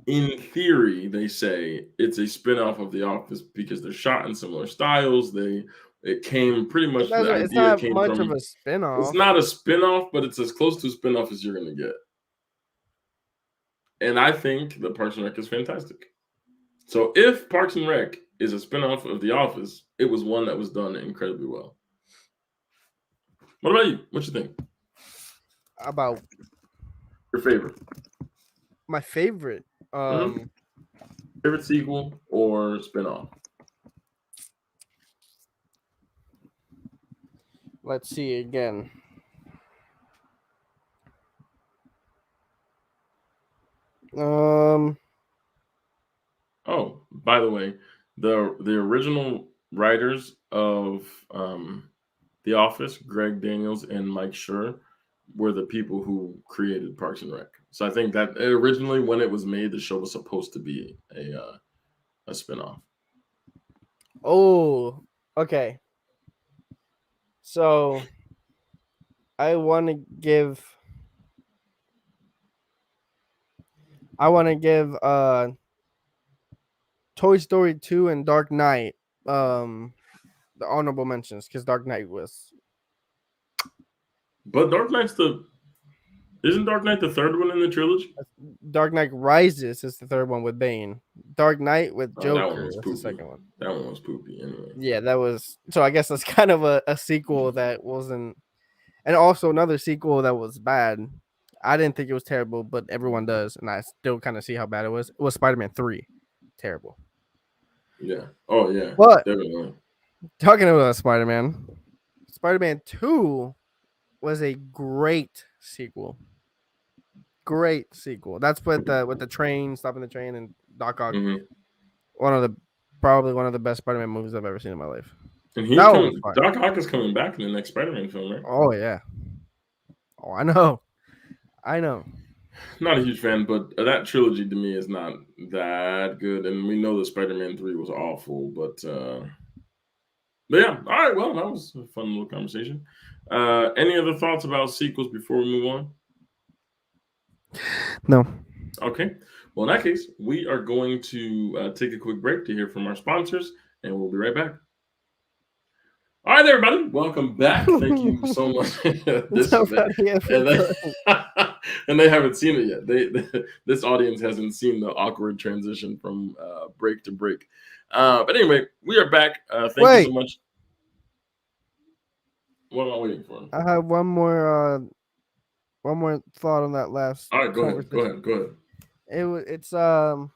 [SPEAKER 2] in theory, they say it's a spinoff of The Office because they're shot in similar styles. It came pretty
[SPEAKER 1] It
[SPEAKER 2] much, the
[SPEAKER 1] doesn't. It's
[SPEAKER 2] idea
[SPEAKER 1] not
[SPEAKER 2] came
[SPEAKER 1] much of
[SPEAKER 2] from,
[SPEAKER 1] a
[SPEAKER 2] it's
[SPEAKER 1] spinoff.
[SPEAKER 2] not a spinoff, but it's as close to a spinoff as you're gonna get. And I think that Parks and Rec is fantastic. So if Parks and Rec is a spinoff of The Office, it was one that was done incredibly well. What about you? What you think?
[SPEAKER 1] About
[SPEAKER 2] Your favorite?
[SPEAKER 1] my favorite.
[SPEAKER 2] Mm-hmm. Favorite sequel or spinoff?
[SPEAKER 1] Let's see again. Um.
[SPEAKER 2] Oh, by the way, the original writers of The Office, Greg Daniels and Mike Schur, were the people who created Parks and Rec. So I think that originally, when it was made, the show was supposed to be a spinoff.
[SPEAKER 1] Oh. Okay. So I want to give. I want to give Toy Story 2 and Dark Knight the honorable mentions, because Dark Knight was.
[SPEAKER 2] But isn't Dark Knight the third one in the trilogy?
[SPEAKER 1] Dark Knight Rises is the third one with Bane. Dark Knight with
[SPEAKER 2] Oh, that one
[SPEAKER 1] Joker
[SPEAKER 2] was
[SPEAKER 1] is the
[SPEAKER 2] poopy.
[SPEAKER 1] second one.
[SPEAKER 2] That one was poopy anyway.
[SPEAKER 1] Yeah, that was. So I guess that's kind of a sequel that wasn't. And also another sequel that was bad. I didn't think it was terrible, but everyone does. And I still kind of see how bad it was. It was Spider-Man 3. Terrible.
[SPEAKER 2] Yeah. Oh yeah.
[SPEAKER 1] But
[SPEAKER 2] Definitely.
[SPEAKER 1] talking about Spider-Man, Spider-Man 2 was a great sequel. Great sequel. That's with the train, stopping the train, and Doc Ock.
[SPEAKER 2] Mm-hmm.
[SPEAKER 1] Probably one of the best Spider-Man movies I've ever seen in my life.
[SPEAKER 2] And
[SPEAKER 1] That
[SPEAKER 2] he's
[SPEAKER 1] one was
[SPEAKER 2] coming.
[SPEAKER 1] fun.
[SPEAKER 2] Doc Ock is coming back in the next Spider-Man film, right?
[SPEAKER 1] Oh yeah. Oh, I know. I know.
[SPEAKER 2] Not a huge fan, but that trilogy to me is not that good. And we know that Spider-Man 3 was awful, but But yeah, all right. Well, that was a fun little conversation. Any other thoughts about sequels before we move on?
[SPEAKER 1] No.
[SPEAKER 2] Okay. Well, in that case, we are going to take a quick break to hear from our sponsors, and we'll be right back. All right, everybody, welcome back. Thank you so much.
[SPEAKER 1] Nobody ever
[SPEAKER 2] and, they,
[SPEAKER 1] does.
[SPEAKER 2] and they haven't seen it yet. This audience hasn't seen the awkward transition from break to break. But anyway, we are back. Thank you so
[SPEAKER 1] Wait,
[SPEAKER 2] much. What am I waiting for?
[SPEAKER 1] I have one more thought on that last
[SPEAKER 2] All right, go ahead. Go
[SPEAKER 1] conversation.
[SPEAKER 2] ahead. Go ahead.
[SPEAKER 1] It's on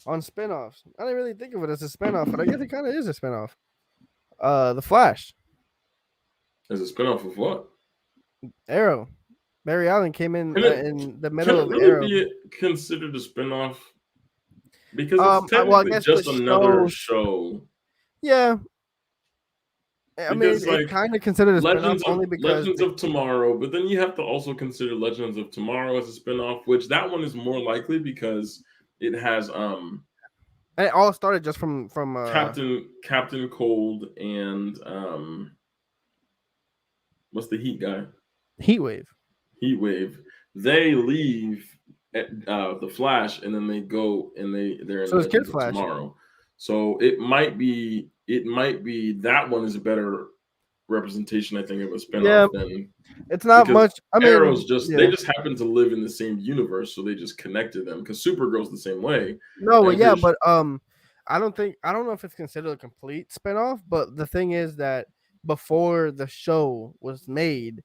[SPEAKER 1] spinoffs. I didn't really think of it as a spinoff, but I guess it kind of is a spinoff. The Flash,
[SPEAKER 2] As a spinoff of what?
[SPEAKER 1] Arrow. Barry Allen came
[SPEAKER 2] Can it
[SPEAKER 1] in the
[SPEAKER 2] can
[SPEAKER 1] middle
[SPEAKER 2] it
[SPEAKER 1] of
[SPEAKER 2] really
[SPEAKER 1] Arrow.
[SPEAKER 2] be considered a spinoff? Because it's
[SPEAKER 1] Well, I
[SPEAKER 2] technically
[SPEAKER 1] guess the
[SPEAKER 2] just another
[SPEAKER 1] show.
[SPEAKER 2] show.
[SPEAKER 1] Yeah, I mean,
[SPEAKER 2] Because
[SPEAKER 1] it's
[SPEAKER 2] like
[SPEAKER 1] kind of considered a spinoff only because
[SPEAKER 2] Legends of Tomorrow, but then you have to also consider Legends of Tomorrow as a spinoff, which that one is more likely because it has
[SPEAKER 1] it all started just from
[SPEAKER 2] Captain Cold and what's the Heat guy?
[SPEAKER 1] Heat Wave.
[SPEAKER 2] Heat Wave. They leave at, the Flash, and then they go and they're in
[SPEAKER 1] So it's Kid
[SPEAKER 2] Legends of
[SPEAKER 1] Flash.
[SPEAKER 2] Tomorrow. So it might be that one is a better representation, I think, of a
[SPEAKER 1] Yeah,
[SPEAKER 2] spinoff than
[SPEAKER 1] it's not
[SPEAKER 2] because
[SPEAKER 1] much. I
[SPEAKER 2] Arrow's
[SPEAKER 1] mean,
[SPEAKER 2] they
[SPEAKER 1] yeah.
[SPEAKER 2] just happen to live in the same universe, so they just connected them. Because Supergirl's the same way.
[SPEAKER 1] No,
[SPEAKER 2] And
[SPEAKER 1] but
[SPEAKER 2] I'm
[SPEAKER 1] yeah,
[SPEAKER 2] pretty sure,
[SPEAKER 1] but I don't know if it's considered a complete spinoff, but the thing is that before the show was made,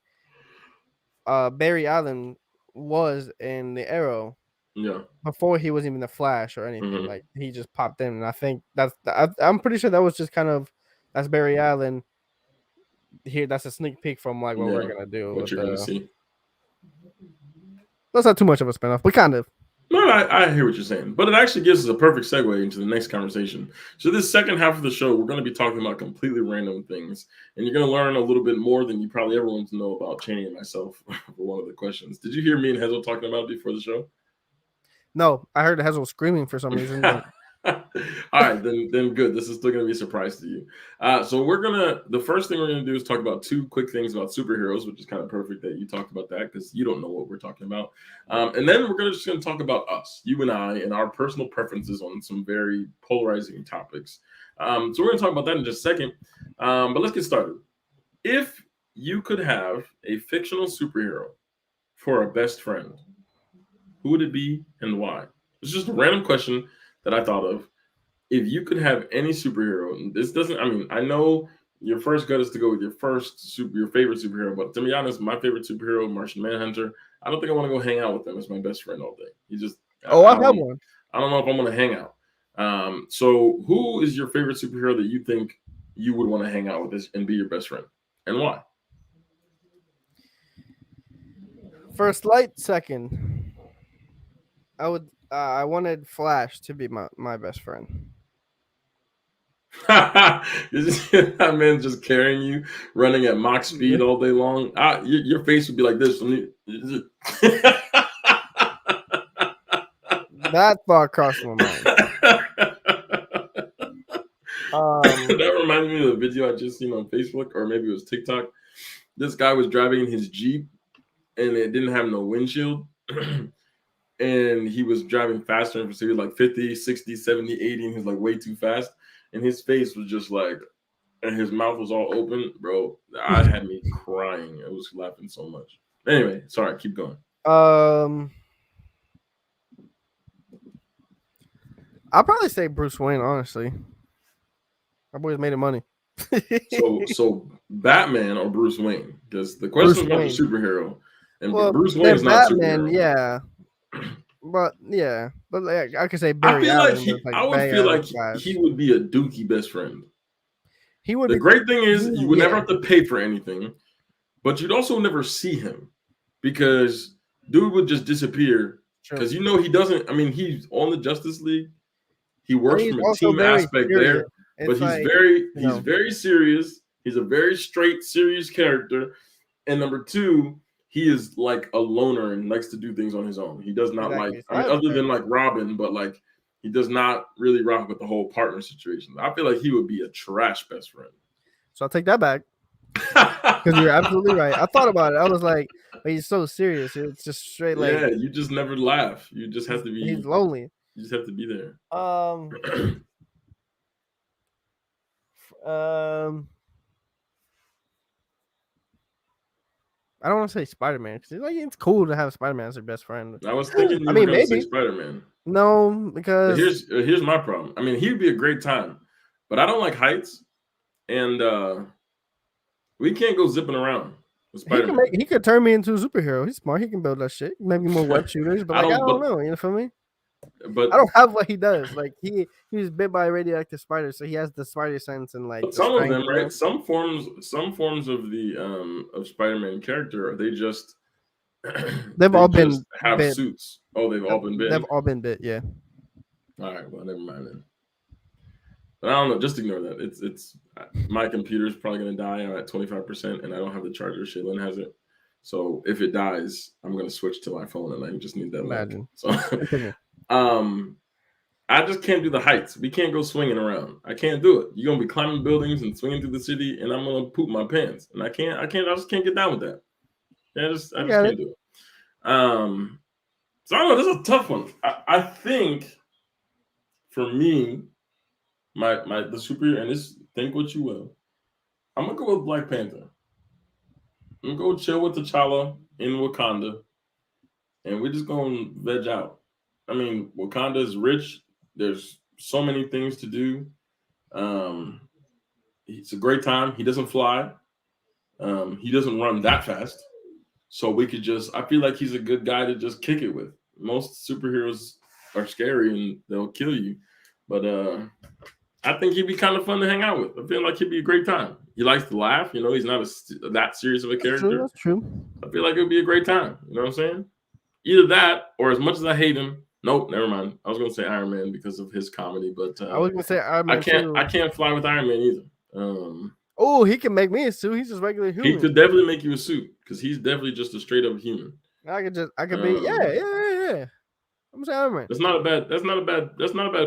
[SPEAKER 1] Barry Allen was in the Arrow
[SPEAKER 2] yeah.
[SPEAKER 1] before he was even the Flash or anything.
[SPEAKER 2] Hmm.
[SPEAKER 1] Like he just popped in, and I think I'm pretty sure that was just kind of that's Barry Allen. Here, that's a sneak peek from like what we're
[SPEAKER 2] Yeah.
[SPEAKER 1] gonna do
[SPEAKER 2] What
[SPEAKER 1] with
[SPEAKER 2] you're gonna
[SPEAKER 1] the.
[SPEAKER 2] see.
[SPEAKER 1] That's not too much of a spinoff, but kind of.
[SPEAKER 2] No, I hear what you're saying, but it actually gives us a perfect segue into the next conversation. So, this second half of the show, we're going to be talking about completely random things, and you're going to learn a little bit more than you probably ever want to know about Cheney and myself for one of the questions. Did you hear me and Hazel talking about it before the show?
[SPEAKER 1] No, I heard Hazel screaming for some reason, but
[SPEAKER 2] All right, then good. This is still going to be a surprise to you. So the first thing we're gonna do is talk about two quick things about superheroes, which is kind of perfect that you talked about that because you don't know what we're talking about. And then we're just gonna talk about us, you and I, and our personal preferences on some very polarizing topics. So we're gonna talk about that in just a second. But let's get started. If you could have a fictional superhero for a best friend, who would it be and why? It's just a random question that I thought of. If you could have any superhero, this doesn't. I mean, I know your first gut is to go with your favorite superhero, but to be honest, my favorite superhero, Martian Manhunter. I don't think I want to go hang out with him as my best friend all day. He just,
[SPEAKER 1] oh,
[SPEAKER 2] I
[SPEAKER 1] I have
[SPEAKER 2] don't,
[SPEAKER 1] one.
[SPEAKER 2] I don't know if I'm going to hang out. So who is your favorite superhero that you think you would want to hang out with and be your best friend, and why?
[SPEAKER 1] For a slight second, I wanted Flash to be my best friend.
[SPEAKER 2] That man's just carrying you, running at mock speed all day long. Your face would be like this.
[SPEAKER 1] That thought crossed my mind.
[SPEAKER 2] That reminds me of the video I just seen on Facebook, or maybe it was TikTok. This guy was driving in his Jeep, and it didn't have no windshield. And he was driving faster, and so he was like 50, 60, 70, 80, and he was like way too fast. And his face was just like, and his mouth was all open, bro. I had me crying. I was laughing so much. Anyway, sorry, keep going.
[SPEAKER 1] I'll probably say Bruce Wayne. Honestly, my boy's made of money.
[SPEAKER 2] So Batman or Bruce Wayne? Because the question
[SPEAKER 1] Bruce
[SPEAKER 2] is about the
[SPEAKER 1] Wayne.
[SPEAKER 2] superhero, and
[SPEAKER 1] Well,
[SPEAKER 2] Bruce Wayne
[SPEAKER 1] then
[SPEAKER 2] is not
[SPEAKER 1] Batman,
[SPEAKER 2] superhero.
[SPEAKER 1] but like, I could say
[SPEAKER 2] I
[SPEAKER 1] Barry
[SPEAKER 2] feel like
[SPEAKER 1] Allen. That's like
[SPEAKER 2] I would feel
[SPEAKER 1] badass
[SPEAKER 2] like
[SPEAKER 1] vibes.
[SPEAKER 2] he would be a dookie best friend.
[SPEAKER 1] He would
[SPEAKER 2] The
[SPEAKER 1] be.
[SPEAKER 2] great thing is you would never
[SPEAKER 1] Yeah,
[SPEAKER 2] have to pay for anything, but you'd also never see him because dude would just disappear.
[SPEAKER 1] true.
[SPEAKER 2] Because he doesn't. I mean, he's on the Justice League. He
[SPEAKER 1] And
[SPEAKER 2] works
[SPEAKER 1] he's
[SPEAKER 2] from a
[SPEAKER 1] also
[SPEAKER 2] team
[SPEAKER 1] very
[SPEAKER 2] aspect
[SPEAKER 1] serious.
[SPEAKER 2] there, but
[SPEAKER 1] It's
[SPEAKER 2] he's
[SPEAKER 1] like
[SPEAKER 2] very serious. He's a very straight, serious character. And number two, he is like a loner and likes to do things on his own. He does not like.
[SPEAKER 1] exactly. So
[SPEAKER 2] I
[SPEAKER 1] I
[SPEAKER 2] mean,
[SPEAKER 1] have
[SPEAKER 2] other than
[SPEAKER 1] friends.
[SPEAKER 2] like Robin, but like He does not really rock with the whole partner situation. I feel like he would be a trash best friend.
[SPEAKER 1] So I'll take that back because you're absolutely right. I thought about it. I was like, but he's so serious. It's just straight like
[SPEAKER 2] Yeah, you just never laugh. You just have to
[SPEAKER 1] he's
[SPEAKER 2] be.
[SPEAKER 1] lonely.
[SPEAKER 2] You just have to be there.
[SPEAKER 1] Um, I don't want to say Spider-Man because like it's cool to have Spider-Man as your best friend.
[SPEAKER 2] I was thinking
[SPEAKER 1] I
[SPEAKER 2] you were
[SPEAKER 1] mean,
[SPEAKER 2] gonna say
[SPEAKER 1] maybe
[SPEAKER 2] Spider-Man.
[SPEAKER 1] no
[SPEAKER 2] But
[SPEAKER 1] because
[SPEAKER 2] here's my problem. I mean, he'd be a great time, but I don't like heights, and we can't go zipping around with Spider-Man.
[SPEAKER 1] he could turn me into a superhero. He's smart. He can build that shit. Maybe more web shooters, but
[SPEAKER 2] I
[SPEAKER 1] like I
[SPEAKER 2] don't,
[SPEAKER 1] don't know. You feel me?
[SPEAKER 2] but
[SPEAKER 1] I don't have what he does. Like he was bit by a radioactive spider, so he has the spider sense and like
[SPEAKER 2] but
[SPEAKER 1] the
[SPEAKER 2] some of
[SPEAKER 1] strength.
[SPEAKER 2] them, right? Some forms of the of Spider-Man character, they just
[SPEAKER 1] They've
[SPEAKER 2] they
[SPEAKER 1] all
[SPEAKER 2] just
[SPEAKER 1] been
[SPEAKER 2] have
[SPEAKER 1] bit.
[SPEAKER 2] suits. Oh, they've all been
[SPEAKER 1] They've
[SPEAKER 2] bitten.
[SPEAKER 1] all been bit. Yeah.
[SPEAKER 2] All right, well, never mind then. But I don't know. Just ignore that. It's my computer's probably gonna die. I'm at 25%, and I don't have the charger. Shaylin has it. So if it dies, I'm gonna switch to my phone, and I just need that link.
[SPEAKER 1] Imagine.
[SPEAKER 2] So, I just can't do the heights. We can't go swinging around. I can't do it. You're gonna be climbing buildings and swinging through the city, and I'm gonna poop my pants. And I just can't get down with that. Yeah, I just can't do it. So I don't know. This is a tough one. I think for me, the superhero, and this think what you will. I'm gonna go with Black Panther. I'm gonna go chill with T'Challa in Wakanda, and we're just gonna veg out. I mean, Wakanda is rich. There's so many things to do. It's a great time. He doesn't fly. He doesn't run that fast. So we could just. I feel like he's a good guy to just kick it with. Most superheroes are scary and they'll kill you, but I think he'd be kind of fun to hang out with. I feel like he'd be a great time. He likes to laugh. You know, he's not that serious of a character.
[SPEAKER 1] That's true.
[SPEAKER 2] I feel like it would be a great time. You know what I'm saying? Either that, or as much as I hate him, nope, never mind. I was gonna say Iron Man because of his comedy, but
[SPEAKER 1] I was gonna say Iron Man
[SPEAKER 2] I can't fly with Iron Man either.
[SPEAKER 1] Oh, he can make me a suit. He's just regular human.
[SPEAKER 2] He could definitely make you a suit because he's definitely just a straight up human.
[SPEAKER 1] I could be yeah. I'm saying Iron Man.
[SPEAKER 2] That's not a bad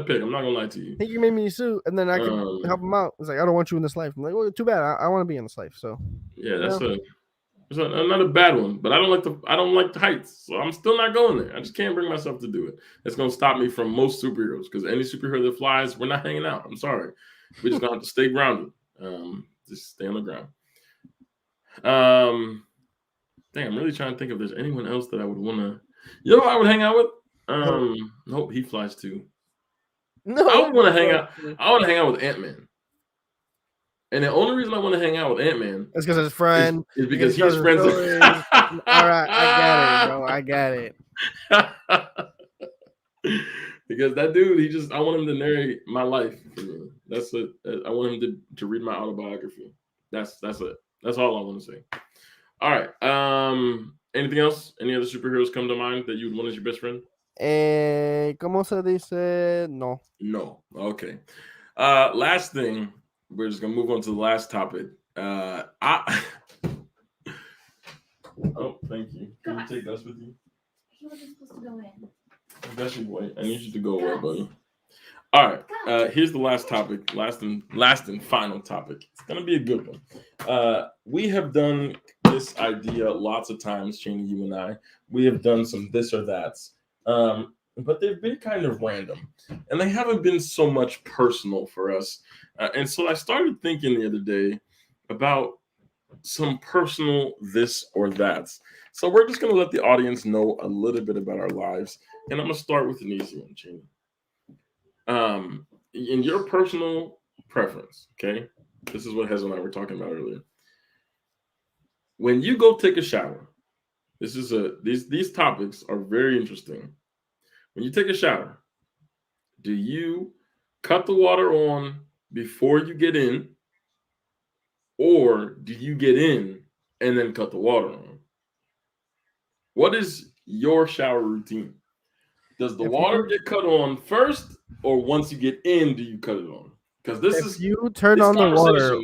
[SPEAKER 2] pick. I'm not gonna lie to you.
[SPEAKER 1] He can make me a suit, and then I can help him out. It's like I don't want you in this life. I'm like, well, too bad. I want to be in this life. So
[SPEAKER 2] yeah, that's not a bad one. But I don't like the heights, so I'm still not going there. I just can't bring myself to do it. It's gonna stop me from most superheroes because any superhero that flies, we're not hanging out. I'm sorry. We're just gonna have to stay grounded. Just stay on the ground. Dang, I'm really trying to think if there's anyone else that I would want to. You know who I would hang out with? Nope, he flies too. No, I want to hang out. I want to hang out with Ant-Man. And the only reason I want to hang out with Ant-Man
[SPEAKER 1] is because his friend
[SPEAKER 2] is because he's friends with.
[SPEAKER 1] All right, I got it,
[SPEAKER 2] Because that dude, I want him to narrate my life for me. That's it. I want him to read my autobiography. That's it. That's all I want to say. All right. Anything else? Any other superheroes come to mind that you would want as your best friend?
[SPEAKER 1] ¿Cómo se dice? No.
[SPEAKER 2] No. Okay. Last thing. We're just gonna move on to the last topic. Oh, thank you. Can you take us with you?
[SPEAKER 3] He wasn't supposed to go in.
[SPEAKER 2] That's your way. I need you to go away, buddy. All right. Here's the last topic. Last and final topic. It's gonna be a good one. We have done this idea lots of times, Cheney, you and I. We have done some this or that's. But they've been kind of random. And they haven't been so much personal for us. And so I started thinking the other day about some personal this or that's. So we're just going to let the audience know a little bit about our lives. And I'm going to start with an easy one, Cheney. In your personal preference, okay? This is what Hez and I were talking about earlier. When you go take a shower, these topics are very interesting. When you take a shower, do you cut the water on before you get in, or do you get in and then cut the water on? What is your shower routine? Does the water get cut on first, or once you get in, do you cut it on? Because
[SPEAKER 1] if you turn on the water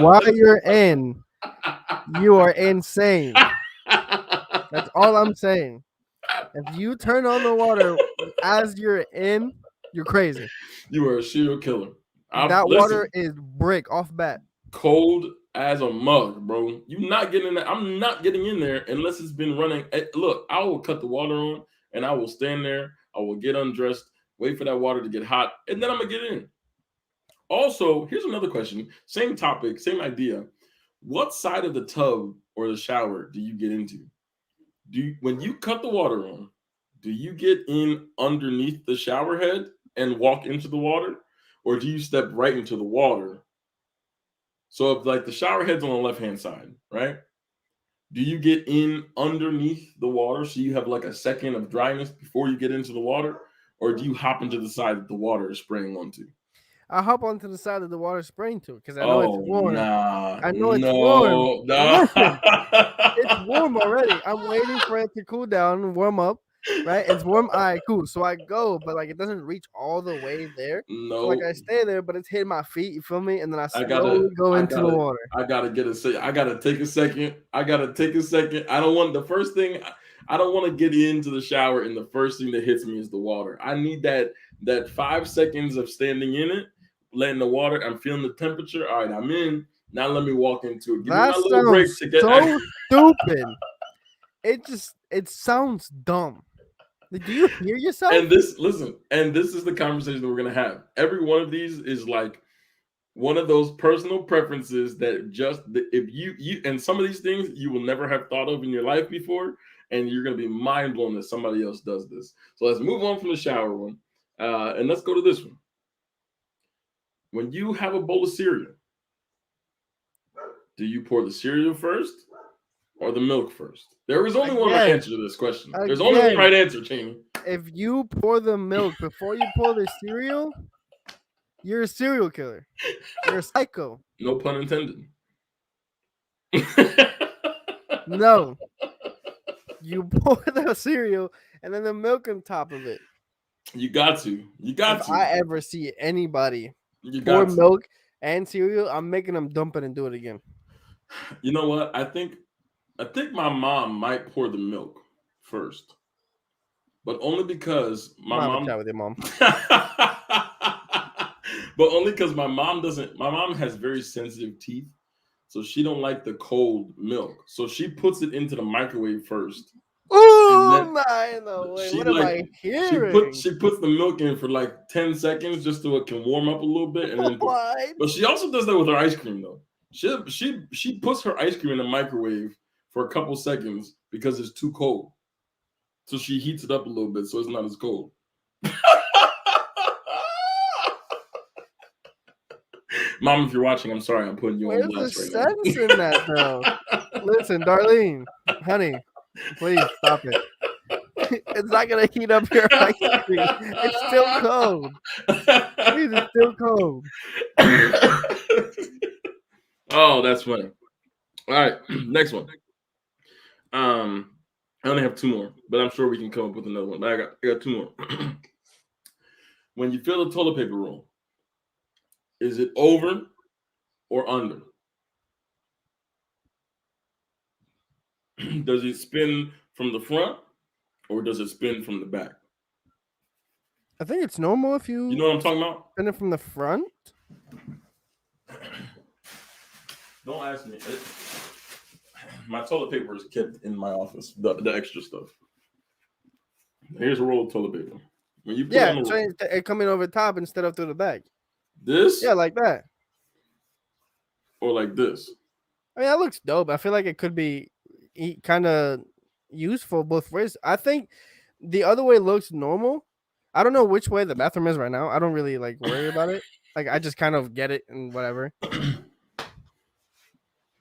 [SPEAKER 1] while you're in, you are insane. That's all I'm saying. If you turn on the water as you're in, you're crazy.
[SPEAKER 2] You are a serial killer.
[SPEAKER 1] That
[SPEAKER 2] Listen,
[SPEAKER 1] water is brick off bat.
[SPEAKER 2] cold as a mug, bro. You not getting in there. I'm not getting in there unless it's been running. Look, I will cut the water on and I will stand there. I will get undressed, wait for that water to get hot, and then I'm gonna get in. Also, here's another question. Same topic, same idea. What side of the tub or the shower do you get into? When you cut the water on, do you get in underneath the shower head and walk into the water, or do you step right into the water? So if like the shower head's on the left hand side, right? Do you get in underneath the water so you have like a second of dryness before you get into the water, or do you hop into the side that the water is spraying onto?
[SPEAKER 1] I hop onto the side of the water spraying to because I know it's
[SPEAKER 2] Oh
[SPEAKER 1] warm.
[SPEAKER 2] nah,
[SPEAKER 1] I know it's warm.
[SPEAKER 2] no,
[SPEAKER 1] But
[SPEAKER 2] nah.
[SPEAKER 1] listen, it's warm already. I'm waiting for it to cool down and warm up. Right? It's warm. All right, cool. So I go, but like it doesn't reach all the way there. So like
[SPEAKER 2] No,
[SPEAKER 1] I stay there, but it's hitting my feet. You feel me? And then I
[SPEAKER 2] I gotta,
[SPEAKER 1] slowly go
[SPEAKER 2] I
[SPEAKER 1] into the
[SPEAKER 2] gotta,
[SPEAKER 1] water.
[SPEAKER 2] I gotta get a second. I gotta take a second. I gotta take a second. I don't want the first thing. I don't want to get into the shower and the first thing that hits me is the water. I need that 5 seconds of standing in it, letting the water. I'm feeling the temperature. All right, I'm in. Now let me walk into it. Give me my
[SPEAKER 1] That
[SPEAKER 2] little break
[SPEAKER 1] sounds
[SPEAKER 2] to get.
[SPEAKER 1] so stupid. It sounds dumb. Like, do you hear yourself?
[SPEAKER 2] And this, listen, and this is the conversation that we're gonna have. Every one of these is like one of those personal preferences that just if you and some of these things you will never have thought of in your life before, and you're gonna be mind blown that somebody else does this. So let's move on from the shower one, and let's go to this one. When you have a bowl of cereal, do you pour the cereal first or the milk first? There is only one right
[SPEAKER 1] Again.
[SPEAKER 2] answer to this question. There's only one right answer, Cheney.
[SPEAKER 1] If you pour the milk before you pour the cereal, you're a serial killer. You're a psycho.
[SPEAKER 2] No pun intended.
[SPEAKER 1] No. You pour the cereal and then the milk on top of it.
[SPEAKER 2] You got to. You got
[SPEAKER 1] If
[SPEAKER 2] to.
[SPEAKER 1] I ever see anybody
[SPEAKER 2] You
[SPEAKER 1] pour
[SPEAKER 2] got to.
[SPEAKER 1] milk and cereal, I'm making them dump it and do it again.
[SPEAKER 2] You know what? I think my mom might pour the milk first, but only because my mom.
[SPEAKER 1] Chat with your mom.
[SPEAKER 2] But only because my mom doesn't. My mom has very sensitive teeth, so she don't like the cold milk. So she puts it into the microwave first.
[SPEAKER 1] Oh my no way! What am I hearing?
[SPEAKER 2] She puts the milk in for like 10 seconds just so it can warm up a little bit, and then.
[SPEAKER 1] What?
[SPEAKER 2] But she also does that with her ice cream though. She puts her ice cream in the microwave for a couple seconds because it's too cold. So she heats it up a little bit so it's not as cold. Mom, if you're watching, I'm sorry I'm putting you on blast
[SPEAKER 1] Where's
[SPEAKER 2] right
[SPEAKER 1] the sense in that though? Listen, Darlene, honey, please stop it. It's not gonna heat up your ice cream. It's still cold. Please, it's still cold.
[SPEAKER 2] Oh, that's funny. All right, next one. I only have 2 more, but I'm sure we can come up with another one. But I got 2 more. When you fill the toilet paper roll, is it over or under? Does it spin from the front or does it spin from the back?
[SPEAKER 1] I think it's normal if you.
[SPEAKER 2] You know what I'm talking about?
[SPEAKER 1] Spin it from the front.
[SPEAKER 2] Don't ask me. My toilet paper is kept in my office. The extra stuff. Here's a roll of toilet paper. When you put it on the
[SPEAKER 1] so it coming over top instead of through the back.
[SPEAKER 2] This?
[SPEAKER 1] Yeah, like that.
[SPEAKER 2] Or like this?
[SPEAKER 1] I mean, that looks dope. I feel like it could be kind of useful both ways. I think the other way looks normal. I don't know which way the bathroom is right now. I don't really like worry about it. Like I just kind of get it and whatever.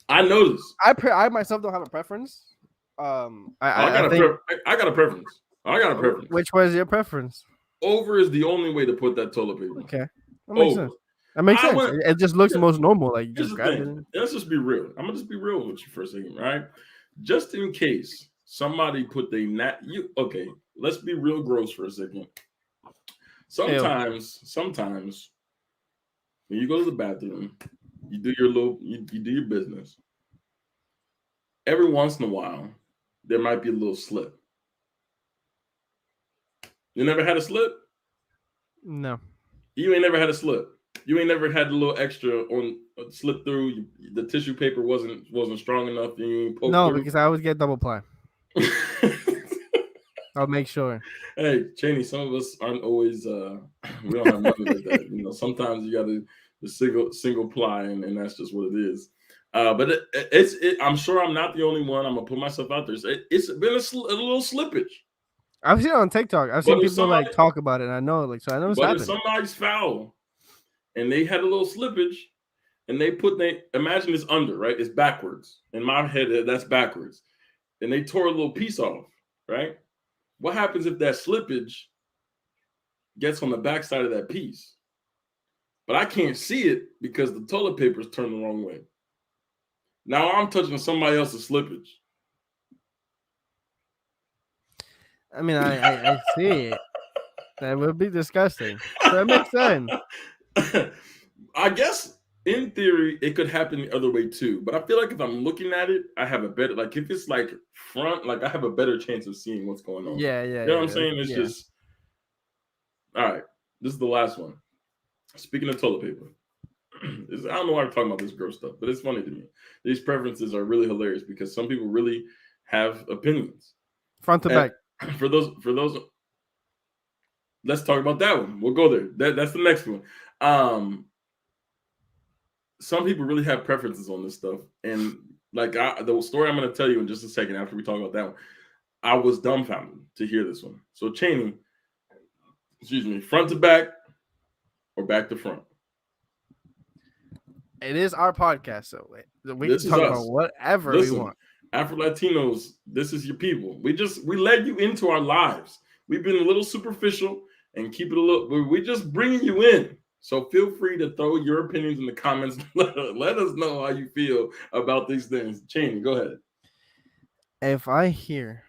[SPEAKER 2] I noticed.
[SPEAKER 1] I myself don't have a preference. I got a
[SPEAKER 2] preference. I got a preference.
[SPEAKER 1] Which way is your preference?
[SPEAKER 2] Over is the only way to put that toilet paper.
[SPEAKER 1] Okay, that makes sense. That makes sense. It just looks the most normal. Like you just grab it.
[SPEAKER 2] Let's just be real. I'm gonna just be real with you for a second, right? Just in case somebody put okay. Let's be real gross for a second. Sometimes when you go to the bathroom, you do your business. Every once in a while, there might be a little slip. You never had a slip?
[SPEAKER 1] No.
[SPEAKER 2] You ain't never had a slip. You ain't never had a little extra on slip through. The tissue paper wasn't strong enough, and you ain't poke
[SPEAKER 1] No,
[SPEAKER 2] through.
[SPEAKER 1] because I always get double ply. I'll make sure.
[SPEAKER 2] Hey, Cheney, some of us aren't always. We don't have money like that. You know, sometimes you got to the single ply, and that's just what it is. But I'm sure I'm not the only one. I'm gonna put myself out there. It's been a little slippage.
[SPEAKER 1] I've seen it on TikTok. I've seen people like talk about it. And I know, like, so I know it's happening.
[SPEAKER 2] But if somebody's foul, and they had a little slippage, and imagine it's under, right? It's backwards. In my head, that's backwards, and they tore a little piece off, right? What happens if that slippage gets on the backside of that piece? But I can't see it because the toilet paper is turned the wrong way. Now I'm touching somebody else's slippage.
[SPEAKER 1] I mean, I see it. That would be disgusting. That makes sense.
[SPEAKER 2] I guess in theory it could happen the other way too. But I feel like if I'm looking at it, I have a better, like if it's like front, like I have a better chance of seeing what's going on.
[SPEAKER 1] Yeah.
[SPEAKER 2] You know what I'm saying? It's just all right. This is the last one. Speaking of toilet paper. I don't know why I'm talking about this gross stuff, but it's funny to me. These preferences are really hilarious because some people really have opinions.
[SPEAKER 1] Front to back.
[SPEAKER 2] For those, let's talk about that one. We'll go there. That's the next one. Some people really have preferences on this stuff, and like the story I'm going to tell you in just a second after we talk about that one, I was dumbfounded to hear this one. So Cheney, excuse me, front to back or back to front?
[SPEAKER 1] It is our podcast, so we
[SPEAKER 2] This
[SPEAKER 1] can talk
[SPEAKER 2] is
[SPEAKER 1] about whatever
[SPEAKER 2] Listen,
[SPEAKER 1] we want.
[SPEAKER 2] Afro-Latinos, this is your people. We led you into our lives. We've been a little superficial and keep it a little. We're just bringing you in. So feel free to throw your opinions in the comments. Let us know how you feel about these things. Cheney, go ahead.
[SPEAKER 1] If I hear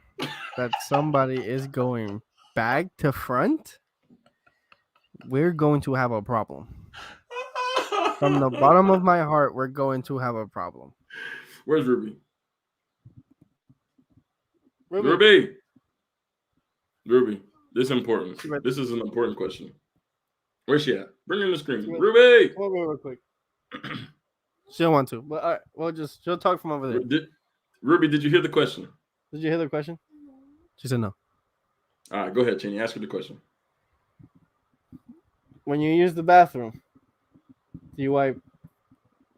[SPEAKER 1] that somebody is going back to front, we're going to have a problem. From the bottom of my heart, we're going to have a problem.
[SPEAKER 2] Where's Ruby? Ruby, this is important. This is an important question. Where's she at? Bring her in the screen. Ruby!
[SPEAKER 1] Come over real quick. She don't want to, but all right, she'll talk from over there.
[SPEAKER 2] Ruby, did you hear the question?
[SPEAKER 1] Did you hear the question? She said no.
[SPEAKER 2] All right, go ahead, Cheney. Ask her the question.
[SPEAKER 1] When you use the bathroom, do you wipe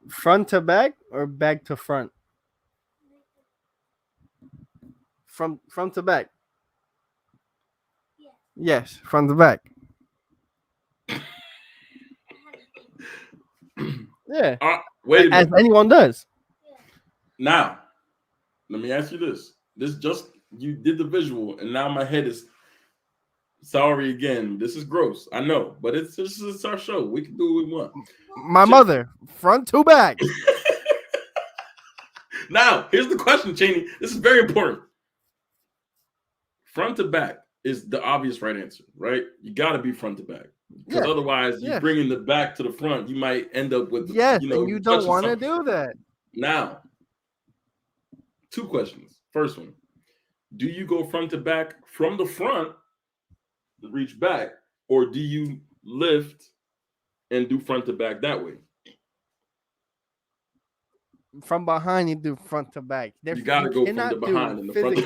[SPEAKER 1] front to back or back to front? From front to back. Yes, front to back. Yeah.
[SPEAKER 2] Wait a minute.
[SPEAKER 1] As anyone does.
[SPEAKER 2] Now, let me ask you this. You did the visual, and now my head is sorry again. This is gross. I know, but this is our show. We can do what we want.
[SPEAKER 1] My mother, front to back.
[SPEAKER 2] Now, here's the question, Cheney. This is very important. Front to back is the obvious right answer, right? You got to be front to back. Because otherwise, you bringing the back to the front, you might end up with,
[SPEAKER 1] and you don't want to do that.
[SPEAKER 2] Now, 2 questions. First one, do you go front to back from the front, reach back, or do you lift and do front to back that way?
[SPEAKER 1] From behind, you do front to back.
[SPEAKER 2] You got to go from the behind and the front.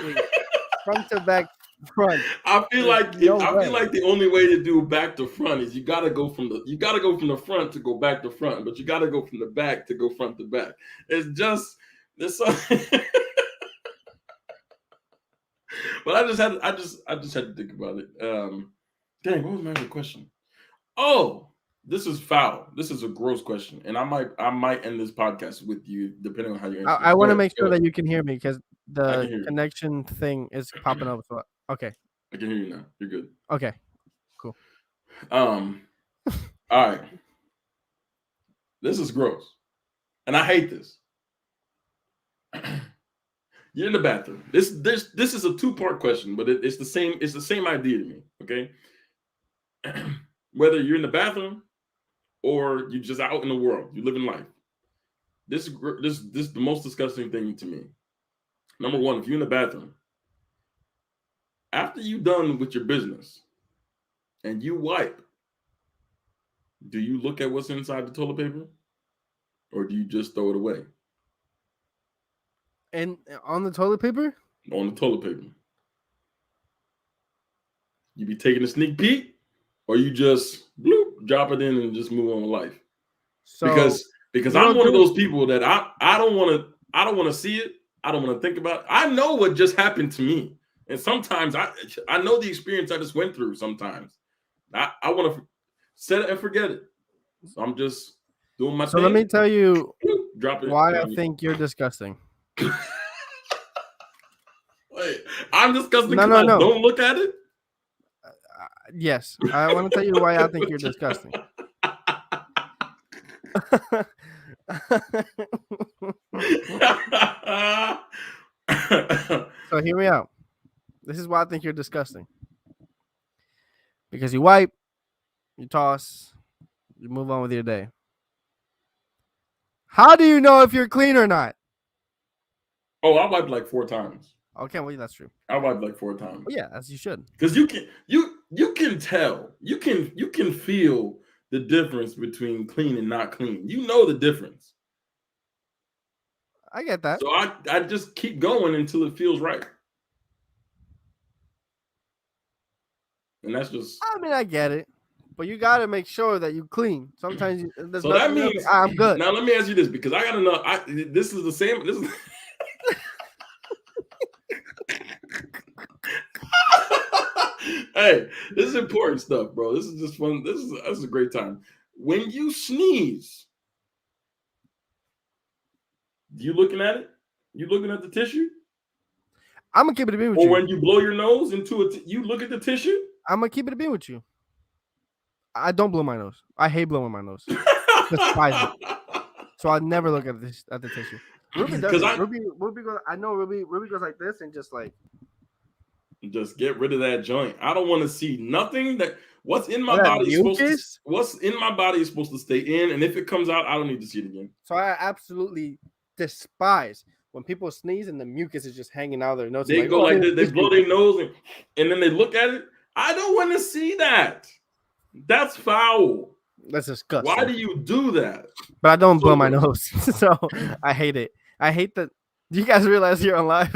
[SPEAKER 1] Front to back, front.
[SPEAKER 2] I feel like the only way to do back to front is you got to go from the front to go back to front, but you got to go from the back to go front to back. It's just this. But I just had to think about it. Dang, what was my other question? Oh, this is foul. This is a gross question, and I might end this podcast with you depending on how you answer.
[SPEAKER 1] I want to make sure that you can hear me because the connection thing is popping up. So, okay.
[SPEAKER 2] I can hear you now. You're good.
[SPEAKER 1] Okay. Cool.
[SPEAKER 2] All right. This is gross, and I hate this. You're in the bathroom. This is a 2-part question, but it's the same idea to me. Okay. Whether you're in the bathroom or you're just out in the world, you live in life. This is the most disgusting thing to me. Number one, if you're in the bathroom, after you're done with your business, and you wipe, do you look at what's inside the toilet paper, or do you just throw it away
[SPEAKER 1] And on the toilet paper?
[SPEAKER 2] on the toilet paper? You be taking a sneak peek, or you just bloop, drop it in and just move on with life?
[SPEAKER 1] So
[SPEAKER 2] Because
[SPEAKER 1] you
[SPEAKER 2] I'm
[SPEAKER 1] don't
[SPEAKER 2] one of
[SPEAKER 1] do-
[SPEAKER 2] those people that I don't want to see it. I don't want to think about it. I know what just happened to me, and sometimes I know the experience I just went through. Sometimes I want to set it and forget it. So I'm just doing my
[SPEAKER 1] So
[SPEAKER 2] thing.
[SPEAKER 1] let me tell you
[SPEAKER 2] Drop it.
[SPEAKER 1] why I think you're disgusting.
[SPEAKER 2] Wait, I'm disgusting
[SPEAKER 1] No,
[SPEAKER 2] because
[SPEAKER 1] no,
[SPEAKER 2] I
[SPEAKER 1] no.
[SPEAKER 2] don't look at it.
[SPEAKER 1] Yes, I want to tell you why I think you're disgusting. So hear me out. This is why I think you're disgusting. Because you wipe, you toss, you move on with your day. How do you know if you're clean or not?
[SPEAKER 2] Oh, I wiped like 4 times.
[SPEAKER 1] Okay, well that's true.
[SPEAKER 2] I wiped like 4 times.
[SPEAKER 1] Well, yeah, as you should.
[SPEAKER 2] Because you can tell. You can feel the difference between clean and not clean. You know the difference.
[SPEAKER 1] I get that.
[SPEAKER 2] So I just keep going until it feels right. And that's just
[SPEAKER 1] I mean, I get it, but you got to make sure that you clean. Sometimes there's
[SPEAKER 2] so that
[SPEAKER 1] nothing else.
[SPEAKER 2] means
[SPEAKER 1] I'm good.
[SPEAKER 2] Now let me ask you this, because I gotta know. This is the same. This is hey, this is important stuff, bro. This is just fun. This is a great time. When you sneeze, you looking at it? You looking at the tissue?
[SPEAKER 1] I'm gonna keep it a bean with
[SPEAKER 2] Or
[SPEAKER 1] you.
[SPEAKER 2] when you blow your nose into it, you look at the tissue?
[SPEAKER 1] I'm gonna keep it a bean with you. I don't blow my nose. I hate blowing my nose. Despise it. So I never look at the tissue. Ruby does it. Ruby goes. I know Ruby goes like this and just like.
[SPEAKER 2] Just get rid of that joint. I don't want to see nothing that what's in my
[SPEAKER 1] That
[SPEAKER 2] body is supposed to
[SPEAKER 1] mucus?
[SPEAKER 2] what's in my body is supposed to stay in, and if it comes out, I don't need to see it again.
[SPEAKER 1] So I absolutely despise when people sneeze and the mucus is just hanging out of their nose.
[SPEAKER 2] They
[SPEAKER 1] like,
[SPEAKER 2] go
[SPEAKER 1] "Oh,
[SPEAKER 2] like
[SPEAKER 1] here's
[SPEAKER 2] this, they
[SPEAKER 1] tissue."
[SPEAKER 2] blow their nose and then they look at it. I don't want to see that. That's foul.
[SPEAKER 1] That's disgusting.
[SPEAKER 2] Why do you do that?
[SPEAKER 1] But I don't blow my nose, so I hate it. I hate that. Do you guys realize you're on live?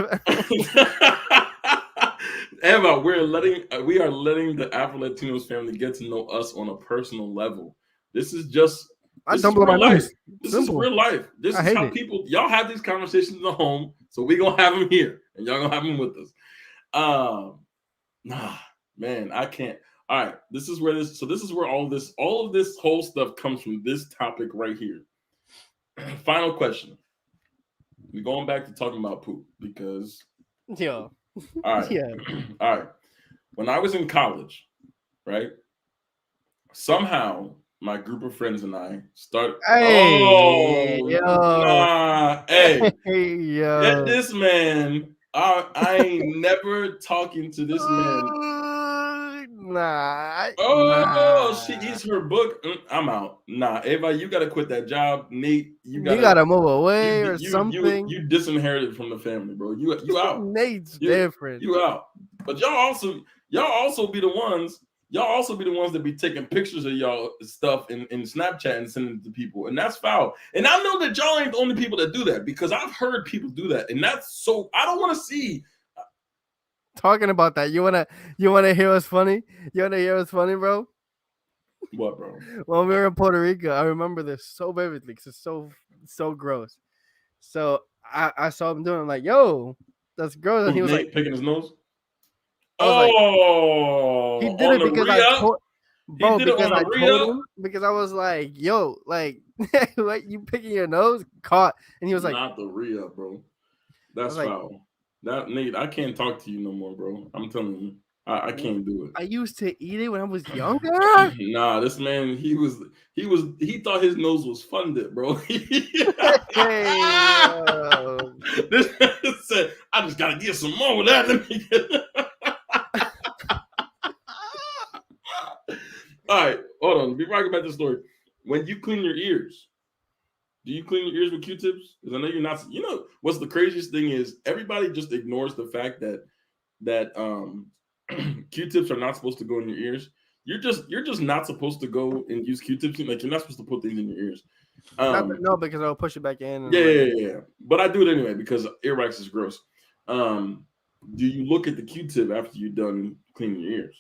[SPEAKER 2] Eva, we are letting the AfroLatinos family get to know us on a personal level. This is just
[SPEAKER 1] I don't blow my nose.
[SPEAKER 2] This
[SPEAKER 1] Simple.
[SPEAKER 2] is real life. This
[SPEAKER 1] I
[SPEAKER 2] is
[SPEAKER 1] hate
[SPEAKER 2] how
[SPEAKER 1] it.
[SPEAKER 2] people y'all have these conversations at home, so we're gonna have them here, and y'all gonna have them with us. Nah, man, I can't. All right, this is where all of this whole stuff comes from. This topic right here. Final question. We're going back to talking about poop because
[SPEAKER 1] Yo.
[SPEAKER 2] all right.
[SPEAKER 1] Yeah.
[SPEAKER 2] All right. When I was in college, right? Somehow my group of friends and I started.
[SPEAKER 1] Hey, yo.
[SPEAKER 2] Nah, hey,
[SPEAKER 1] Hey, yo.
[SPEAKER 2] get this man. I ain't never talking to this man.
[SPEAKER 1] Nah.
[SPEAKER 2] She eats her book. I'm out. Nah, Ava, you gotta quit that job. Nate,
[SPEAKER 1] You gotta move away or something.
[SPEAKER 2] You disinherited from the family, bro. You out.
[SPEAKER 1] Nate's different.
[SPEAKER 2] You out. But y'all also be the ones that be taking pictures of y'all stuff in Snapchat and sending it to people, and that's foul. And I know that y'all ain't the only people that do that, because I've heard people do that, and that's so I don't want to see.
[SPEAKER 1] Talking about that, you wanna hear what's funny? You wanna hear what's funny, bro?
[SPEAKER 2] What, bro?
[SPEAKER 1] When we were in Puerto Rico, I remember this so vividly because it's so gross. So I saw him doing it, I'm like, yo, that's gross. And he was
[SPEAKER 2] Nate
[SPEAKER 1] like,
[SPEAKER 2] picking his nose.
[SPEAKER 1] He did it because I told him, because I was like, yo, like, what, you picking your nose? Caught. And he was like,
[SPEAKER 2] not the re-up, bro. That's foul. That Nate, I can't talk to you no more, bro. I'm telling you. I can't do it.
[SPEAKER 1] I used to eat it when I was younger.
[SPEAKER 2] Nah, this man, he thought his nose was funded, bro. This man said, I just gotta get some more of that. Let me get All right, hold on. Before I get back to the story, when you clean your ears, do you clean your ears with Q-tips? Because I know you're not. You know what's the craziest thing is everybody just ignores the fact that Q-tips are not supposed to go in your ears. You're just not supposed to go and use Q-tips. Like, you're not supposed to put things in your ears.
[SPEAKER 1] No, because I'll push it back in. And
[SPEAKER 2] Yeah. But I do it anyway because earwax is gross. Do you look at the Q-tip after you're done cleaning your ears?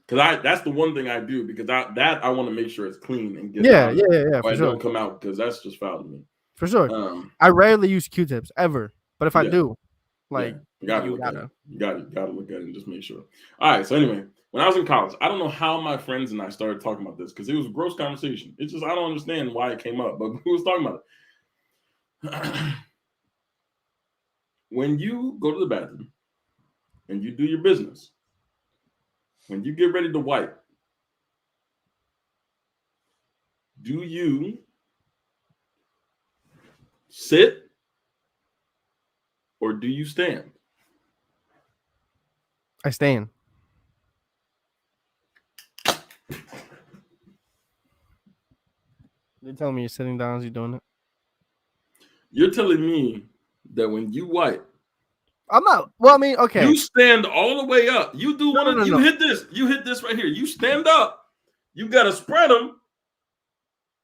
[SPEAKER 2] Because that's the one thing I do, because I want to make sure it's clean and get
[SPEAKER 1] Yeah,
[SPEAKER 2] or
[SPEAKER 1] for
[SPEAKER 2] it
[SPEAKER 1] sure.
[SPEAKER 2] don't come out, because that's just foul to me.
[SPEAKER 1] For sure. I rarely use Q-tips ever, but if I do,
[SPEAKER 2] you gotta look at it. You gotta look at it and just make sure. All right. So anyway, when I was in college, I don't know how my friends and I started talking about this, because it was a gross conversation. It's just, I don't understand why it came up, but we was talking about it. When you go to the bathroom and you do your business, when you get ready to wipe, do you sit or do you stand?
[SPEAKER 1] I stand. You're telling me you're sitting down as you're doing it?
[SPEAKER 2] You're telling me that when you wipe,
[SPEAKER 1] I'm not. Well, I mean, okay.
[SPEAKER 2] You stand all the way up. You do
[SPEAKER 1] No,
[SPEAKER 2] you hit this. You hit this right here. You stand up. You gotta spread them.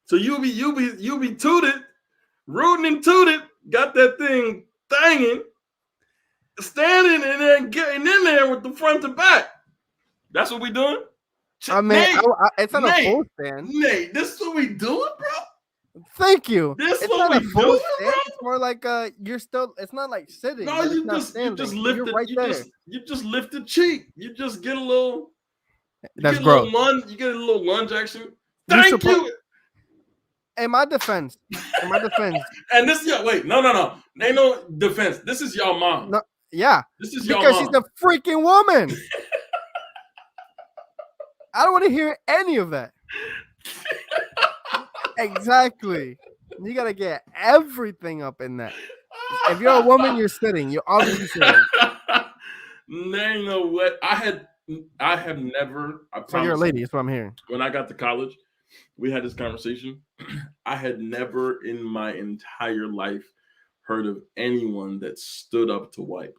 [SPEAKER 2] So you'll be tooted, rooting and tooted. Got that thing thanging, standing in there and getting in there with the front to back. That's what we doing.
[SPEAKER 1] I mean, it's not a full stand.
[SPEAKER 2] Nate, this is what we doing, bro.
[SPEAKER 1] Thank you.
[SPEAKER 2] This
[SPEAKER 1] it's
[SPEAKER 2] what
[SPEAKER 1] not
[SPEAKER 2] we
[SPEAKER 1] a full
[SPEAKER 2] doing,
[SPEAKER 1] stand.
[SPEAKER 2] bro.
[SPEAKER 1] It's more like it's not like sitting.
[SPEAKER 2] No, you just lift it.
[SPEAKER 1] Right
[SPEAKER 2] you just lift the cheek. You just get a little.
[SPEAKER 1] That's gross.
[SPEAKER 2] You get a little lunge action. Thank you.
[SPEAKER 1] In my defense.
[SPEAKER 2] And this, wait, no. Ain't no defense. This is your mom.
[SPEAKER 1] No, yeah.
[SPEAKER 2] This is your mom.
[SPEAKER 1] Because she's a freaking woman. I don't want to hear any of that. Exactly. You gotta get everything up in that. If you're a woman, you're sitting. You're obviously sitting.
[SPEAKER 2] No way. I have never.
[SPEAKER 1] So you're a lady. That's what I'm hearing.
[SPEAKER 2] When I got to college, we had this conversation. I had never in my entire life heard of anyone that stood up to wipe.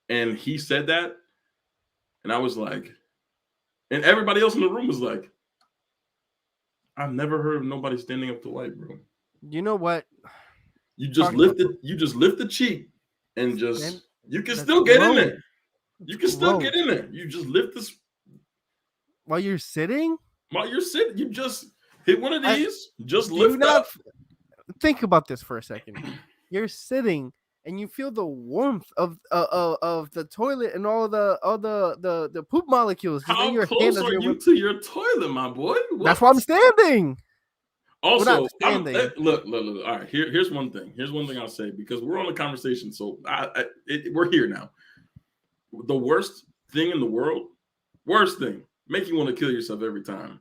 [SPEAKER 2] And he said that, and I was like, and everybody else in the room was like, I've never heard of nobody standing up to wipe, bro.
[SPEAKER 1] You know what?
[SPEAKER 2] You just lift the cheek and just you can still get in there. You can still get in there. You just lift this
[SPEAKER 1] while you're sitting?
[SPEAKER 2] While you're sitting, you just hit one of these, just lift up.
[SPEAKER 1] Think about this for a second. You're sitting and you feel the warmth of the toilet and all the poop molecules.
[SPEAKER 2] How close are you to your toilet, my boy? What?
[SPEAKER 1] That's why I'm standing.
[SPEAKER 2] Also, look. All right, here's one thing. Here's one thing I'll say, because we're on the conversation, so we're here now. The worst thing in the world, make you want to kill yourself every time.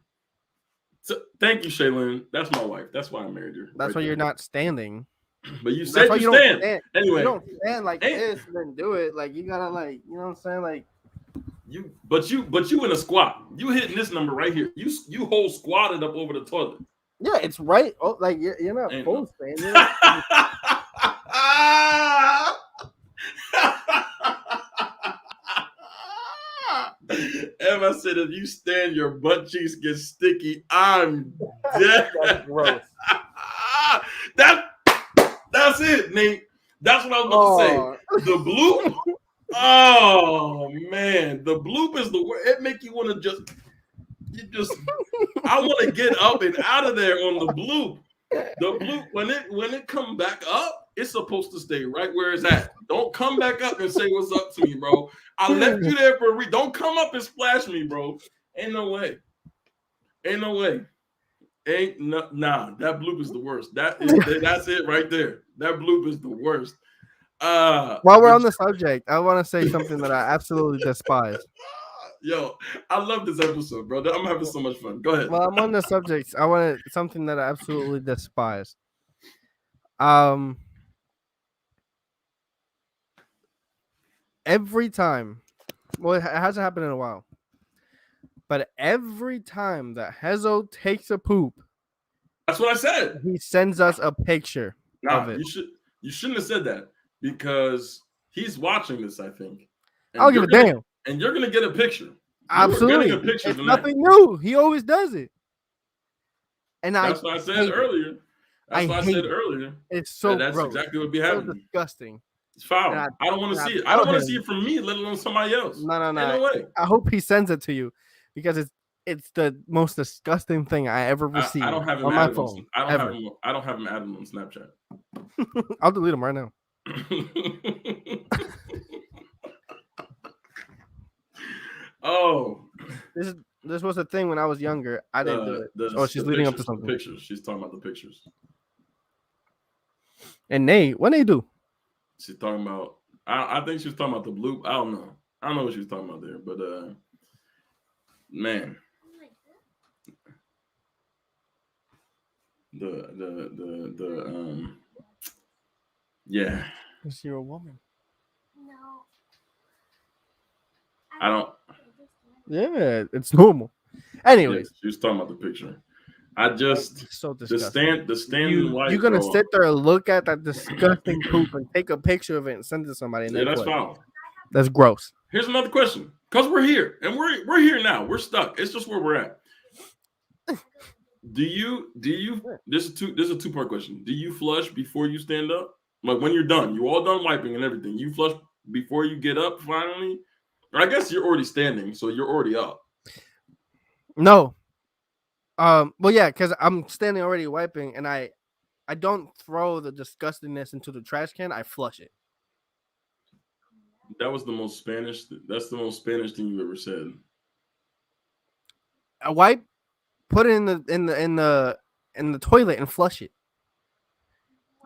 [SPEAKER 2] So, thank you, Shaylin. That's my wife. That's why I married her.
[SPEAKER 1] That's why you're not standing.
[SPEAKER 2] But you said you stand. Anyway,
[SPEAKER 1] you don't stand like this and then do it. Like, you gotta, like, you know what I'm saying? Like,
[SPEAKER 2] but you in a squat. You hitting this number right here. You whole squatted up over the toilet.
[SPEAKER 1] Yeah, it's right. Oh, like you're not full stand.
[SPEAKER 2] Emma said, if you stand, your butt cheeks get sticky. I'm dead.
[SPEAKER 1] That's gross.
[SPEAKER 2] That's it, Nate. That's what I was about to say. The bloop. Oh man, the bloop is the word. It make you want to I want to get up and out of there on the bloop. The bloop, when it come back up, it's supposed to stay right where it's at. Don't come back up and say what's up to me, bro. I left you there for a reason. Don't come up and splash me, bro. Ain't no way. That bloop is the worst. That's it right there. That bloop is the worst.
[SPEAKER 1] While we're on the subject, I want to say something that I absolutely despise.
[SPEAKER 2] Yo, I love this episode, bro. I'm having so much fun. Go ahead.
[SPEAKER 1] Well, I'm on the subject. I want something that I absolutely despise. Every time, well, it hasn't happened in a while, but every time that Hezo takes a poop,
[SPEAKER 2] that's what I said.
[SPEAKER 1] He sends us a picture of it.
[SPEAKER 2] You shouldn't have said that, because he's watching this, I think.
[SPEAKER 1] I'll give a damn.
[SPEAKER 2] And you're gonna get a picture.
[SPEAKER 1] Absolutely,
[SPEAKER 2] getting a picture
[SPEAKER 1] it's
[SPEAKER 2] than that.
[SPEAKER 1] nothing new. He always does it, and
[SPEAKER 2] That's what I said
[SPEAKER 1] hate it.
[SPEAKER 2] earlier. That's
[SPEAKER 1] I
[SPEAKER 2] what I
[SPEAKER 1] hate
[SPEAKER 2] said
[SPEAKER 1] it.
[SPEAKER 2] earlier.
[SPEAKER 1] It's so
[SPEAKER 2] That's
[SPEAKER 1] gross,
[SPEAKER 2] exactly what would be
[SPEAKER 1] so
[SPEAKER 2] happening.
[SPEAKER 1] disgusting.
[SPEAKER 2] It's foul.
[SPEAKER 1] And
[SPEAKER 2] I don't want to
[SPEAKER 1] and
[SPEAKER 2] see it. I
[SPEAKER 1] tell
[SPEAKER 2] don't want to see
[SPEAKER 1] him-
[SPEAKER 2] it from me, let alone somebody else.
[SPEAKER 1] No.
[SPEAKER 2] Ain't no way.
[SPEAKER 1] I hope he sends it to you because it's the most disgusting thing I ever received
[SPEAKER 2] I don't have him
[SPEAKER 1] on my
[SPEAKER 2] added
[SPEAKER 1] phone.
[SPEAKER 2] I don't
[SPEAKER 1] ever.
[SPEAKER 2] have him. I don't have him added on Snapchat.
[SPEAKER 1] I'll delete him right now.
[SPEAKER 2] Oh,
[SPEAKER 1] This was a thing when I was younger. I didn't do it. Oh, she's
[SPEAKER 2] the
[SPEAKER 1] leading up to
[SPEAKER 2] pictures,
[SPEAKER 1] something.
[SPEAKER 2] The pictures. She's talking about the pictures.
[SPEAKER 1] And Nate, what they do?
[SPEAKER 2] She's talking about. I think she was talking about the blue. I don't know. I don't know what she was talking about there, but man, the yeah.
[SPEAKER 1] Is she a woman?
[SPEAKER 3] No.
[SPEAKER 2] I don't.
[SPEAKER 1] Yeah, it's normal. Anyways,
[SPEAKER 2] Yeah, she was talking about the picture. I just
[SPEAKER 1] it's so disgusting.
[SPEAKER 2] the standing white.
[SPEAKER 1] You're gonna
[SPEAKER 2] bro,
[SPEAKER 1] sit there and look at that disgusting poop and take a picture of it and send it to somebody. And
[SPEAKER 2] Yeah,
[SPEAKER 1] then
[SPEAKER 2] that's
[SPEAKER 1] flush.
[SPEAKER 2] foul.
[SPEAKER 1] That's gross.
[SPEAKER 2] Here's another question, because we're here and we're here now. We're stuck. It's just where we're at. Do you? This is a 2-part question. Do you flush before you stand up? Like when you're done, you all done wiping and everything. You flush before you get up finally? Or I guess you're already standing, so you're already up.
[SPEAKER 1] No. Well, yeah, because I'm standing already wiping, and I don't throw the disgustingness into the trash can. I flush it.
[SPEAKER 2] That was the most Spanish. That's the most Spanish thing you've ever said.
[SPEAKER 1] I wipe, put it in the toilet, and flush it.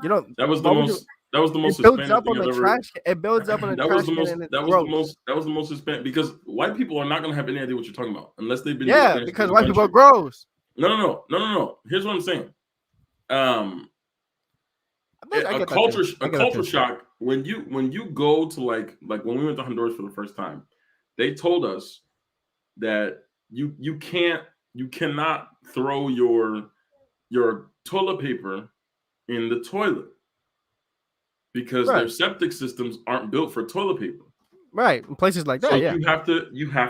[SPEAKER 1] You know
[SPEAKER 2] That was the
[SPEAKER 1] why would
[SPEAKER 2] most. That was the most
[SPEAKER 1] it builds
[SPEAKER 2] Hispanic
[SPEAKER 1] up on
[SPEAKER 2] thing
[SPEAKER 1] the
[SPEAKER 2] I've ever.
[SPEAKER 1] trash. It builds up on the
[SPEAKER 2] That
[SPEAKER 1] trash
[SPEAKER 2] was the
[SPEAKER 1] can,
[SPEAKER 2] most.
[SPEAKER 1] and it's
[SPEAKER 2] That was
[SPEAKER 1] gross.
[SPEAKER 2] the most. That was the most Hispanic because white people are not going to have any idea what you're talking about unless they've been.
[SPEAKER 1] Yeah,
[SPEAKER 2] to
[SPEAKER 1] because
[SPEAKER 2] the
[SPEAKER 1] white people are
[SPEAKER 2] country.
[SPEAKER 1] gross.
[SPEAKER 2] No. Here's what I'm saying. A culture shock when you go to like when we went to Honduras for the first time, they told us that you cannot throw your toilet paper in the toilet because their septic systems aren't built for toilet paper.
[SPEAKER 1] Right, in places like that.
[SPEAKER 2] So
[SPEAKER 1] yeah,
[SPEAKER 2] you have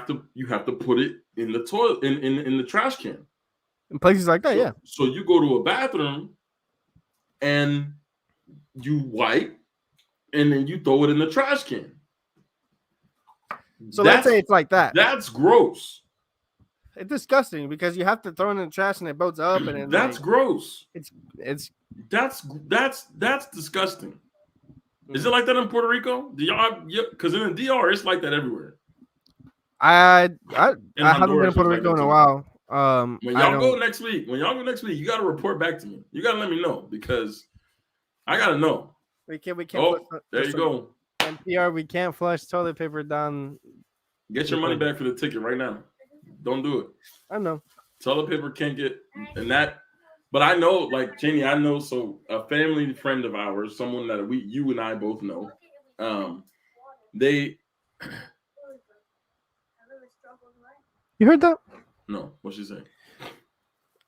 [SPEAKER 2] to put it in the toilet in the trash can.
[SPEAKER 1] in places like that. Yeah.
[SPEAKER 2] So you go to a bathroom and you wipe and then you throw it in the trash can.
[SPEAKER 1] So let's say it's like that.
[SPEAKER 2] That's gross.
[SPEAKER 1] It's disgusting because you have to throw it in the trash and it builds up, and
[SPEAKER 2] that's gross.
[SPEAKER 1] That's
[SPEAKER 2] disgusting. Is it like that in Puerto Rico? Do y'all? Because in the DR, it's like that everywhere.
[SPEAKER 1] I haven't been in Puerto Rico in a while.
[SPEAKER 2] When y'all go next week, you got to report back to me. You got to let me know because I got to know.
[SPEAKER 1] We can't.
[SPEAKER 2] Oh, there you go.
[SPEAKER 1] NPR, we can't flush toilet paper down.
[SPEAKER 2] Get your money back for the ticket right now. Don't do it.
[SPEAKER 1] I know. Toilet
[SPEAKER 2] paper can't get and that. But I know, like Jenny, I know. So a family friend of ours, someone that you and I both know, they.
[SPEAKER 1] You heard that?
[SPEAKER 2] No, what'd she say?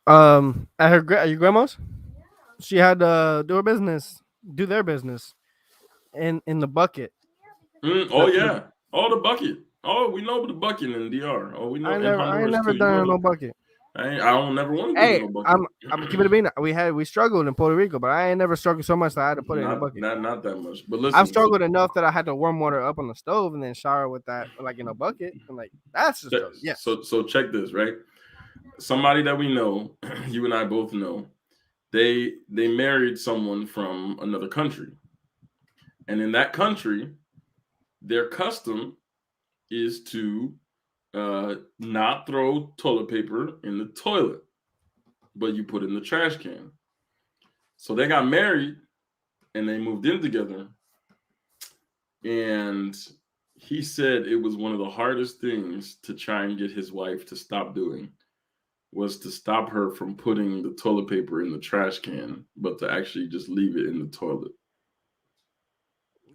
[SPEAKER 1] At your grandma's, she had to do their business, in the bucket.
[SPEAKER 2] Oh yeah, the bucket. Oh, we know the bucket in DR. Oh, we know.
[SPEAKER 1] I ain't never done no bucket.
[SPEAKER 2] I don't never want to do no bucket.
[SPEAKER 1] I'm keeping it being. We struggled in Puerto Rico, but I ain't never struggled so much that I had to put it in a bucket.
[SPEAKER 2] Not that much, but listen,
[SPEAKER 1] I've struggled enough that I had to warm water up on the stove and then shower with that, like in a bucket. I'm like, that's just yeah.
[SPEAKER 2] So check this, right? Somebody that we know, you and I both know, they married someone from another country, and in that country, their custom is to not throw toilet paper in the toilet, but you put it in the trash can. So they got married and they moved in together. And he said it was one of the hardest things to try and get his wife to stop doing was to stop her from putting the toilet paper in the trash can, but to actually just leave it in the toilet.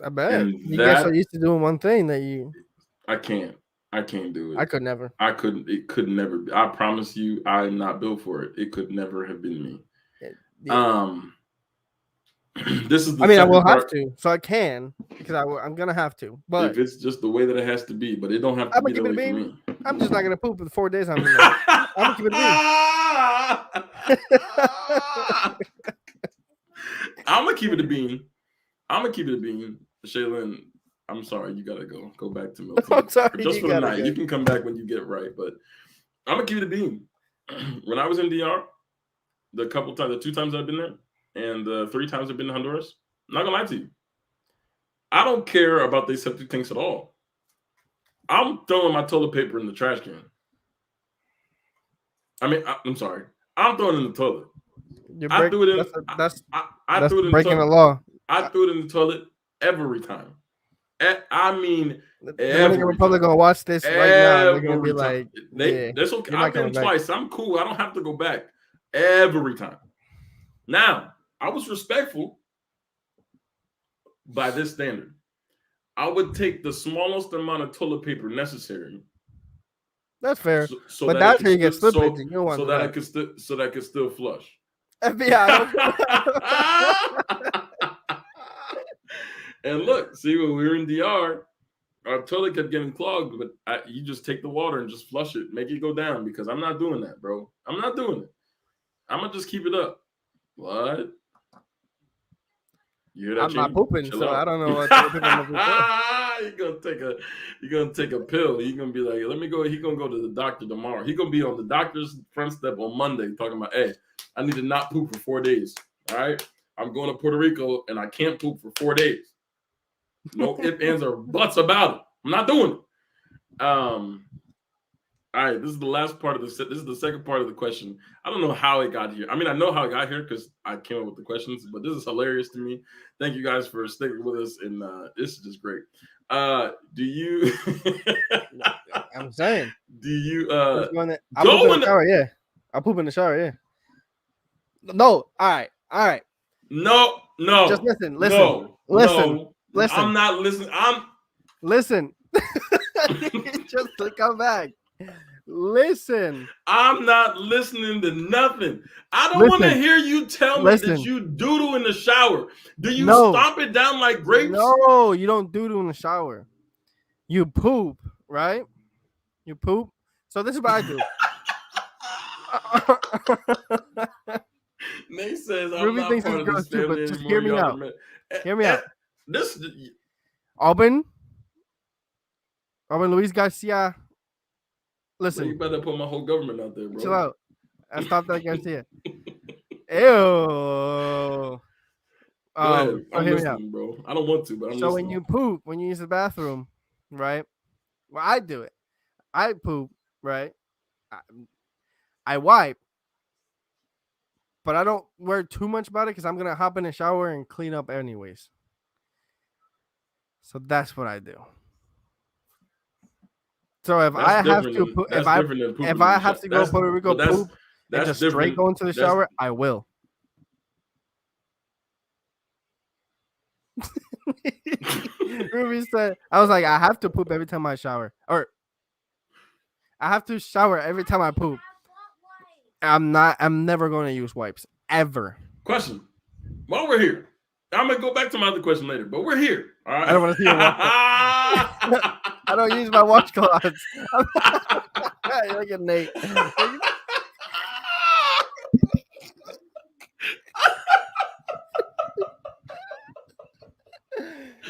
[SPEAKER 1] I bet. You get so used to doing one thing that you...
[SPEAKER 2] I can't do it.
[SPEAKER 1] I could never.
[SPEAKER 2] I couldn't. It could never be. I promise you, I'm not built for it. It could never have been me. Yeah. This is.
[SPEAKER 1] I will have to, so I can because I'm gonna have to. But
[SPEAKER 2] if it's just the way that it has to be, but it don't have to be the way for me.
[SPEAKER 1] I'm just not gonna poop for the 4 days I'm in there. I'm gonna keep it
[SPEAKER 2] I'm gonna keep it a bean. Shaylin, I'm sorry, you gotta go. Go back to Milton.
[SPEAKER 1] I'm sorry,
[SPEAKER 2] Just
[SPEAKER 1] you
[SPEAKER 2] for the
[SPEAKER 1] gotta
[SPEAKER 2] night.
[SPEAKER 1] go.
[SPEAKER 2] You can come back when you get it right, but I'm gonna keep it a bean. When I was in DR, the 2 times I've been there, and the 3 times I've been to Honduras, I'm not gonna lie to you. I don't care about the septic tanks at all. I'm throwing my toilet paper in the trash can. I'm sorry. I'm throwing it in the toilet. I threw it in.
[SPEAKER 1] That's
[SPEAKER 2] I threw it in
[SPEAKER 1] breaking
[SPEAKER 2] the
[SPEAKER 1] the
[SPEAKER 2] toilet.
[SPEAKER 1] law.
[SPEAKER 2] I threw it in the toilet every time. I mean,
[SPEAKER 1] The Dominican
[SPEAKER 2] every
[SPEAKER 1] Republic
[SPEAKER 2] time.
[SPEAKER 1] gonna watch this right now. They're gonna be
[SPEAKER 2] Every time.
[SPEAKER 1] like,
[SPEAKER 2] That's okay.
[SPEAKER 1] you're not
[SPEAKER 2] I've been
[SPEAKER 1] coming back.
[SPEAKER 2] twice. I'm cool. I don't have to go back every time. Now, I was respectful by this standard. I would take the smallest amount of toilet paper necessary.
[SPEAKER 1] That's fair.
[SPEAKER 2] So
[SPEAKER 1] but
[SPEAKER 2] that
[SPEAKER 1] that's where you get slippage. You don't want
[SPEAKER 2] so
[SPEAKER 1] that.
[SPEAKER 2] I could still flush.
[SPEAKER 1] FBI.
[SPEAKER 2] And look, see, when we were in DR, our toilet kept getting clogged, but you just take the water and just flush it, make it go down, because I'm not doing that, bro. I'm not doing it. I'm gonna just keep it up. What? You hear that?
[SPEAKER 1] I'm not pooping,
[SPEAKER 2] Chill
[SPEAKER 1] so
[SPEAKER 2] out.
[SPEAKER 1] I don't know what
[SPEAKER 2] You're gonna take a pill. You're gonna be like, let me go. He's gonna go to the doctor tomorrow. He's gonna be on the doctor's front step on Monday talking about, hey, I need to not poop for 4 days. All right. I'm going to Puerto Rico and I can't poop for 4 days. No ifs, ands, or buts about it. I'm not doing it. All right, this is the last part of this is the second part of the question. I don't know how it got here. I mean, I know how it got here because I came up with the questions, but this is hilarious to me. Thank you guys for sticking with us, and this is just great. Do you?
[SPEAKER 1] I'm saying.
[SPEAKER 2] Do you?
[SPEAKER 1] I'll poop in the shower. Yeah, I'll poop in the shower. Yeah. No. All right.
[SPEAKER 2] No.
[SPEAKER 1] Just listen.
[SPEAKER 2] No. I'm not listening.
[SPEAKER 1] Listen. Just to come back. Listen.
[SPEAKER 2] I'm not listening to nothing. I don't want to hear you tell me that you doodle in the shower. Do you stomp it down like grapes?
[SPEAKER 1] No, you don't doodle in the shower. You poop, right? You poop. So this is what I do.
[SPEAKER 2] Nate says I'm
[SPEAKER 1] Ruby
[SPEAKER 2] not
[SPEAKER 1] thinks
[SPEAKER 2] part
[SPEAKER 1] it's
[SPEAKER 2] of this
[SPEAKER 1] gross too, but
[SPEAKER 2] family
[SPEAKER 1] just
[SPEAKER 2] anymore.
[SPEAKER 1] hear me out. Hear me out. Auburn Luis Garcia. Listen.
[SPEAKER 2] You better put my whole government out there, bro.
[SPEAKER 1] Chill out. I stopped that Garcia. Ew.
[SPEAKER 2] Go ahead. I'm listening, bro. I don't want to, but I'm listening.
[SPEAKER 1] So when you poop, when you use the bathroom, right? Well, I do it. I poop, right? I wipe, but I don't worry too much about it because I'm gonna hop in the shower and clean up anyways. So that's what I do. So if I have to poop, if I have to go to Puerto Rico poop and just straight go into the shower, I will. Ruby said, I was like, I have to poop every time I shower. Or I have to shower every time I poop. I'm never going to use wipes. Ever.
[SPEAKER 2] Question. While we're here, I'm going to go back to my other question later, but we're here. All right.
[SPEAKER 1] I don't want to see your washcloth. I don't use my washcloths. Look at Nate.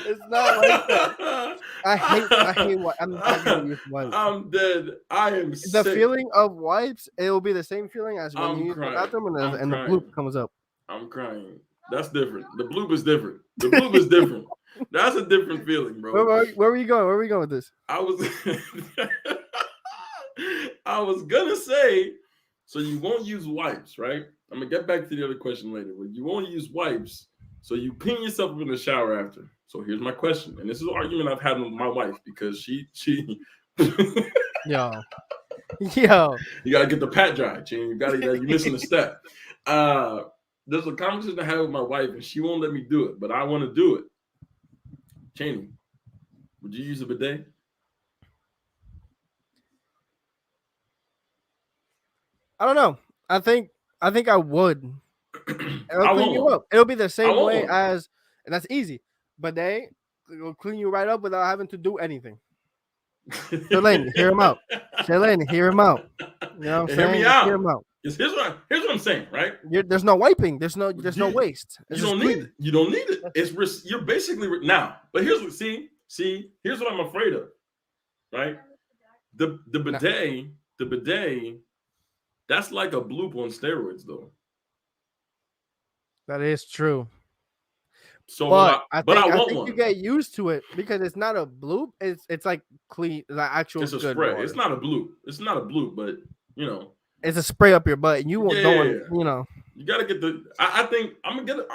[SPEAKER 1] It's not like that. I hate what I'm not gonna use wipes.
[SPEAKER 2] I'm dead. I am sick.
[SPEAKER 1] The feeling of wipes, it will be the same feeling as when you use the bathroom and the bloop comes up.
[SPEAKER 2] I'm crying. That's different. The bloop is different. The bloop is different. That's a different feeling, bro.
[SPEAKER 1] Where are we going? Where are we going with this?
[SPEAKER 2] I was gonna say, so you won't use wipes, right? I'm gonna get back to the other question later, but you won't use wipes, so you clean yourself up in the shower after. So here's my question, and this is an argument I've had with my wife because she
[SPEAKER 1] yo,
[SPEAKER 2] you gotta get the pat dry, Chin. You're missing a step. There's a conversation I had with my wife, and she won't let me do it, but I want to do it. Cheney, would you use a bidet?
[SPEAKER 1] I don't know. I think I would. It'll clean you up. It'll be the same way as, and that's easy. Bidet will clean you right up without having to do anything. Shalane, hear him out. Shalane, hear him out. You know what I'm
[SPEAKER 2] Hear
[SPEAKER 1] saying?
[SPEAKER 2] me
[SPEAKER 1] Just
[SPEAKER 2] out.
[SPEAKER 1] hear him out.
[SPEAKER 2] Here's what I'm saying, right?
[SPEAKER 1] There's no wiping. There's no waste.
[SPEAKER 2] You don't need it. You don't need it. You're basically now. But here's what here's what I'm afraid of, right? The bidet, that's like a bloop on steroids, though.
[SPEAKER 1] That is true.
[SPEAKER 2] So,
[SPEAKER 1] But
[SPEAKER 2] I
[SPEAKER 1] I
[SPEAKER 2] want
[SPEAKER 1] think
[SPEAKER 2] one.
[SPEAKER 1] you get used to it because it's not a bloop. It's like clean, like actual.
[SPEAKER 2] It's a
[SPEAKER 1] good
[SPEAKER 2] spray.
[SPEAKER 1] water.
[SPEAKER 2] It's not a bloop. It's not a bloop, but you know,
[SPEAKER 1] it's a spray up your butt, and you won't. Don't want, you know.
[SPEAKER 2] You gotta get the. I think I'm getting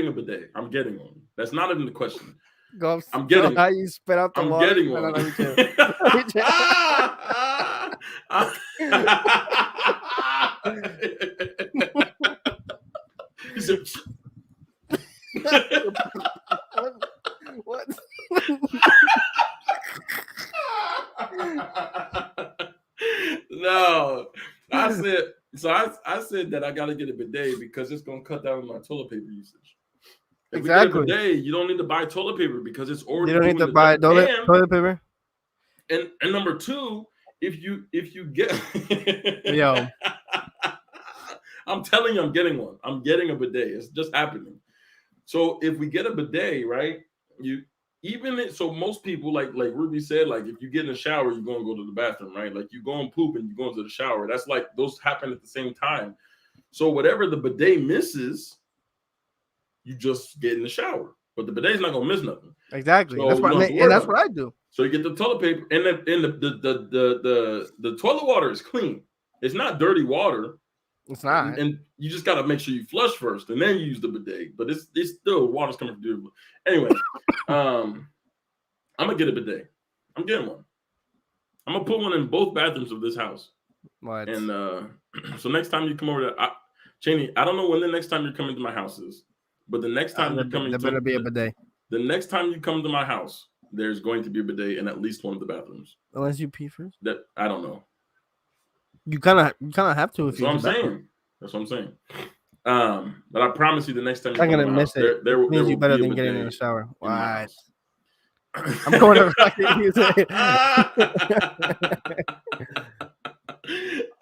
[SPEAKER 2] a bidet. I'm getting one. That's not even the question. I'm getting.
[SPEAKER 1] How you spit out the water?
[SPEAKER 2] Getting one. He said,
[SPEAKER 1] what?
[SPEAKER 2] No, I said that I gotta get a bidet because it's gonna cut down on my toilet paper usage. If
[SPEAKER 1] Exactly.
[SPEAKER 2] we get a bidet, you don't need to buy toilet paper because it's already.
[SPEAKER 1] You don't need to buy toilet paper.
[SPEAKER 2] And number two, if you get
[SPEAKER 1] yo,
[SPEAKER 2] I'm telling you, I'm getting one. I'm getting a bidet. It's just happening. So if we get a bidet, right? So most people, like Ruby said, like if you get in the shower, you're gonna go to the bathroom, right? Like you go and poop and you go into the shower. That's like those happen at the same time. So whatever the bidet misses, you just get in the shower. But the bidet's not gonna miss nothing.
[SPEAKER 1] Exactly.
[SPEAKER 2] So
[SPEAKER 1] that's what I do.
[SPEAKER 2] So you get the toilet paper, and the toilet water is clean. It's not dirty water.
[SPEAKER 1] It's not.
[SPEAKER 2] And you just got to make sure you flush first and then you use the bidet. But it's still water's coming from the. Anyway, I'm gonna get a bidet. I'm getting one. I'm gonna put one in both bathrooms of this house.
[SPEAKER 1] What?
[SPEAKER 2] And so next time you come over to Cheney, I don't know when the next time you're coming to my house is, but the next time you're coming,
[SPEAKER 1] there better be a bidet.
[SPEAKER 2] The next time you come to my house, there's going to be a bidet in at least one of the bathrooms.
[SPEAKER 1] Unless you pee first.
[SPEAKER 2] That I don't know.
[SPEAKER 1] You kind of have to.
[SPEAKER 2] That's what I'm saying. That's what I'm saying. But I promise you, the next time
[SPEAKER 1] I'm gonna miss it. There will be better than getting in the shower. Why? I'm going to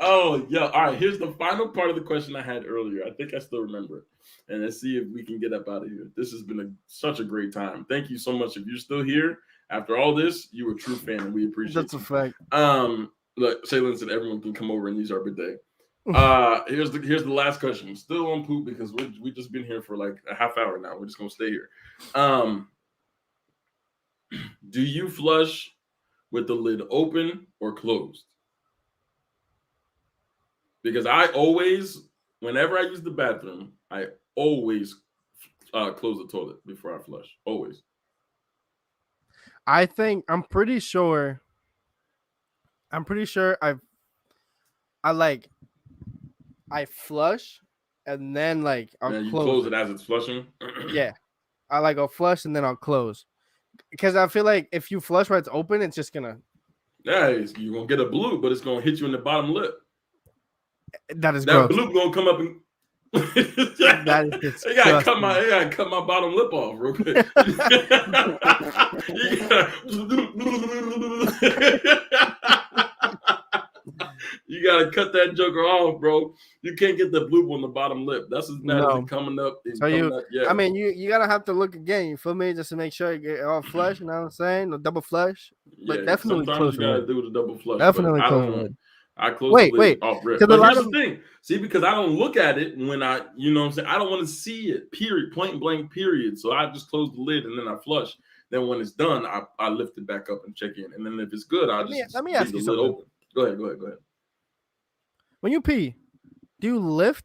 [SPEAKER 2] Oh, yeah. All right. Here's the final part of the question I had earlier. I think I still remember it. And let's see if we can get up out of here. This has been such a great time. Thank you so much. If you're still here after all this, you're a true fan, and we appreciate it.
[SPEAKER 1] That's a fact.
[SPEAKER 2] Look, Shaylin said everyone can come over and use our bidet. Here's the last question. We're still on poop because we just been here for like a half hour now. We're just gonna stay here. Do you flush with the lid open or closed? Because I always, whenever I use the bathroom, I always close the toilet before I flush. Always.
[SPEAKER 1] I'm pretty sure I flush and then like I'll
[SPEAKER 2] close it as it's flushing.
[SPEAKER 1] Yeah. I'll flush and then I'll close. Because I feel like if you flush while it's open, it's just gonna.
[SPEAKER 2] Yeah, you're gonna get a bloop, but it's gonna hit you in the bottom lip.
[SPEAKER 1] That gross.
[SPEAKER 2] Bloop gonna come up and.
[SPEAKER 1] That is
[SPEAKER 2] I gotta cut my bottom lip off real quick. You gotta cut that joker off, bro. You can't get the bloop on the bottom lip. That's as bad as it coming up.
[SPEAKER 1] I mean, you gotta have to look again. You feel me? Just to make sure you get all flush. You know what I'm saying? The double flush, but definitely
[SPEAKER 2] sometimes you gotta do the double flush.
[SPEAKER 1] Definitely
[SPEAKER 2] close. I close
[SPEAKER 1] the
[SPEAKER 2] lid off rip. But here's the thing. See, because I don't look at it when you know what I'm saying? I don't want to see it, period, point blank, period. So I just close the lid and then I flush. Then when it's done, I lift it back up and check in. And then if it's good, let me ask you something. Open. Go ahead.
[SPEAKER 1] When you pee, do you lift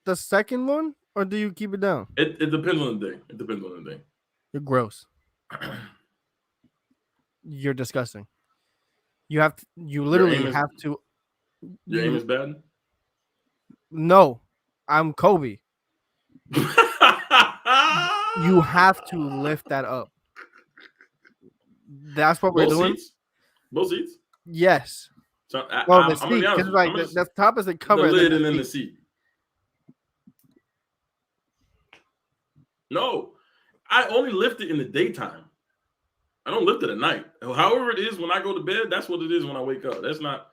[SPEAKER 1] the second one or do you keep it down?
[SPEAKER 2] It depends on the day.
[SPEAKER 1] You're gross. You're disgusting. You literally have to.
[SPEAKER 2] Your aim is bad?
[SPEAKER 1] No, I'm Kobe. You have to lift that up. That's what we're doing.
[SPEAKER 2] Both seats?
[SPEAKER 1] Yes.
[SPEAKER 2] So
[SPEAKER 1] the seat, because like the top is covered.
[SPEAKER 2] The lid and then the seat. No, I only lift it in the daytime. I don't lift it at night. However it is when I go to bed, that's what it is when I wake up. That's not.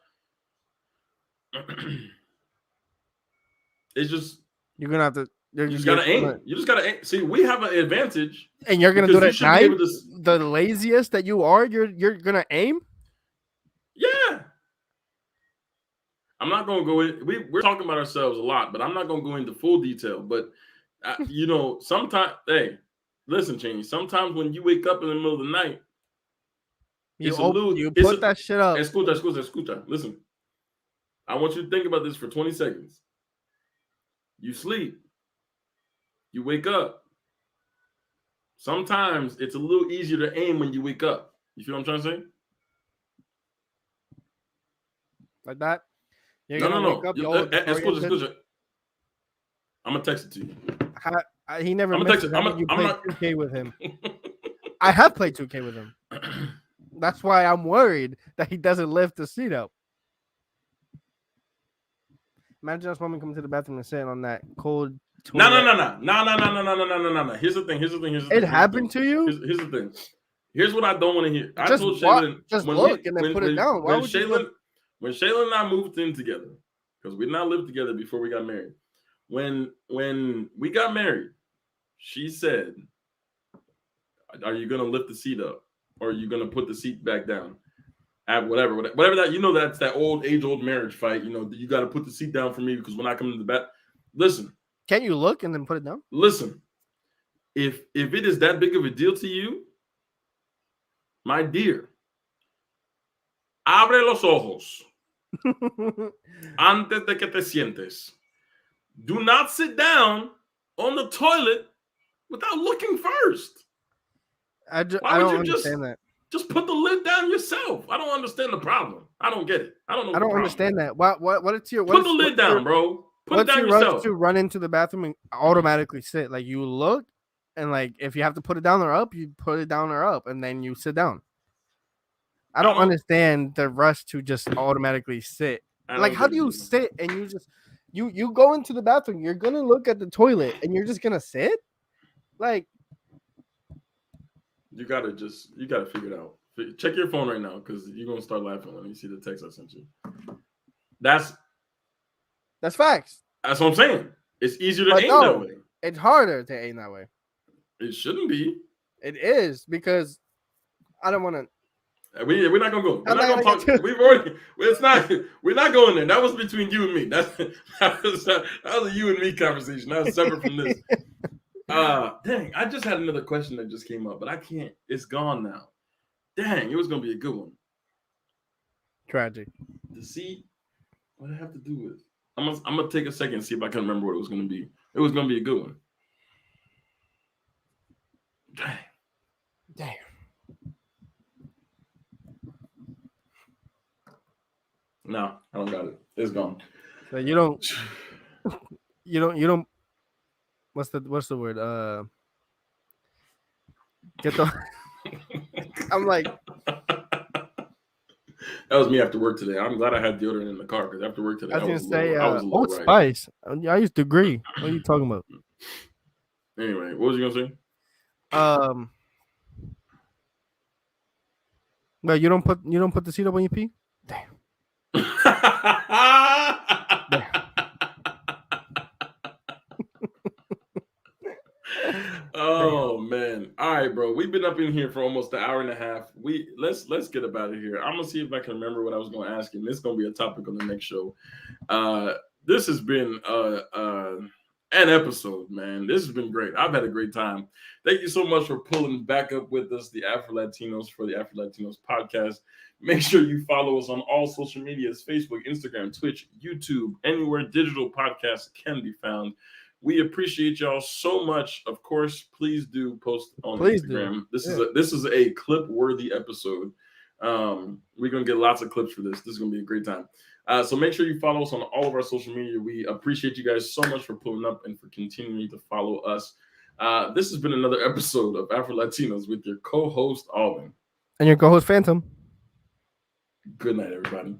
[SPEAKER 2] It's just
[SPEAKER 1] You're gonna have to.
[SPEAKER 2] you just gotta aim. You just gotta aim. See, we have an advantage,
[SPEAKER 1] and you're gonna do it
[SPEAKER 2] because
[SPEAKER 1] at
[SPEAKER 2] you should be
[SPEAKER 1] night.
[SPEAKER 2] able to.
[SPEAKER 1] The laziest that you are, you're gonna aim.
[SPEAKER 2] Yeah. I'm not gonna go in. We're talking about ourselves a lot, but I'm not gonna go into full detail. But you know, sometimes, hey, listen, Cheney. Sometimes when you wake up in the middle of the night,
[SPEAKER 1] You put that shit up.
[SPEAKER 2] Escucha. Listen, I want you to think about this for 20 seconds. You sleep. You wake up. Sometimes it's a little easier to aim when you wake up. You feel what I'm trying to say?
[SPEAKER 1] Like that. You're
[SPEAKER 2] No.
[SPEAKER 1] Wake up,
[SPEAKER 2] Escucha. I'm gonna text it to you.
[SPEAKER 1] He never
[SPEAKER 2] I'm
[SPEAKER 1] mentioned that you played 2K with him. I have played 2K with him. That's why I'm worried that he doesn't lift the seat up. Imagine us women coming to the bathroom and sitting on that cold.
[SPEAKER 2] No. Here's the thing.
[SPEAKER 1] It happened to you?
[SPEAKER 2] Here's the thing. Here's what I don't want to hear. I
[SPEAKER 1] Just
[SPEAKER 2] told Shaylin,
[SPEAKER 1] just look and then put it down. Why
[SPEAKER 2] when
[SPEAKER 1] would you
[SPEAKER 2] Shaylin and I moved in together, because we did not live together before we got married. When we got married, she said, "Are you gonna lift the seat up, or are you gonna put the seat back down?" At whatever that, you know, that's that age-old marriage fight. You know, you got to put the seat down for me because when I come to the bath, listen.
[SPEAKER 1] Can't you look and then put it down?
[SPEAKER 2] Listen, if it is that big of a deal to you, my dear, abre los ojos antes de que te sientes. Do not sit down on the toilet without looking first.
[SPEAKER 1] I don't understand that.
[SPEAKER 2] Just put the lid down yourself. I don't understand the problem. I don't get it. I don't know.
[SPEAKER 1] I don't understand that. What it's your
[SPEAKER 2] put the lid down, bro. Put it down yourself.
[SPEAKER 1] To run into the bathroom and automatically sit? Like you look, and like if you have to put it down or up, you put it down or up, and then you sit down. I don't understand the rush to just automatically sit. Like how do you sit and you just you go into the bathroom? You're gonna look at the toilet and you're just gonna sit? Like.
[SPEAKER 2] You gotta figure it out. Check your phone right now because you're gonna start laughing when you see the text I sent you. That's
[SPEAKER 1] facts.
[SPEAKER 2] That's what I'm saying. It's easier to aim that way.
[SPEAKER 1] It's harder to aim that way.
[SPEAKER 2] It shouldn't be.
[SPEAKER 1] It is because I don't want to.
[SPEAKER 2] We're not gonna go. We're not gonna talk. We've already. It's not. We're not going there. That was between you and me. That was a you and me conversation. That was separate from this. Dang, I just had another question that just came up, but I can't. It's gone now. Dang, it was gonna be a good one.
[SPEAKER 1] Tragic.
[SPEAKER 2] To see what I have to do with. I'm gonna take a second and see if I can remember what it was gonna be. It was gonna be a good one.
[SPEAKER 1] Damn.
[SPEAKER 2] No, I don't got it. It's gone.
[SPEAKER 1] So you don't. What's the word? Get the. I'm like.
[SPEAKER 2] That was me after work today. I'm glad I had deodorant in the car because after work today,
[SPEAKER 1] I was gonna say, Old Spice. I used to agree. What are you talking about?
[SPEAKER 2] Anyway, what was you gonna say?
[SPEAKER 1] Well, you don't put the seat up when you pee. Damn.
[SPEAKER 2] Oh man. All right, bro. We've been up in here for almost an hour and a half. Let's get up out of here. I'm gonna see if I can remember what I was gonna ask you. And this is gonna be a topic on the next show. This has been an episode, man. This has been great. I've had a great time. Thank you so much for pulling back up with us, the AfroLatinos, for the AfroLatinos podcast. Make sure you follow us on all social medias: Facebook, Instagram, Twitch, YouTube, anywhere digital podcasts can be found. We appreciate y'all so much. Of course, please do post on Instagram. This is a clip-worthy episode. We're gonna get lots of clips for this. This is gonna be a great time. So make sure you follow us on all of our social media. We appreciate you guys so much for pulling up and for continuing to follow us. This has been another episode of AfroLatinos with your co-host Alvin
[SPEAKER 1] and your co-host Phantom.
[SPEAKER 2] Good night, everybody.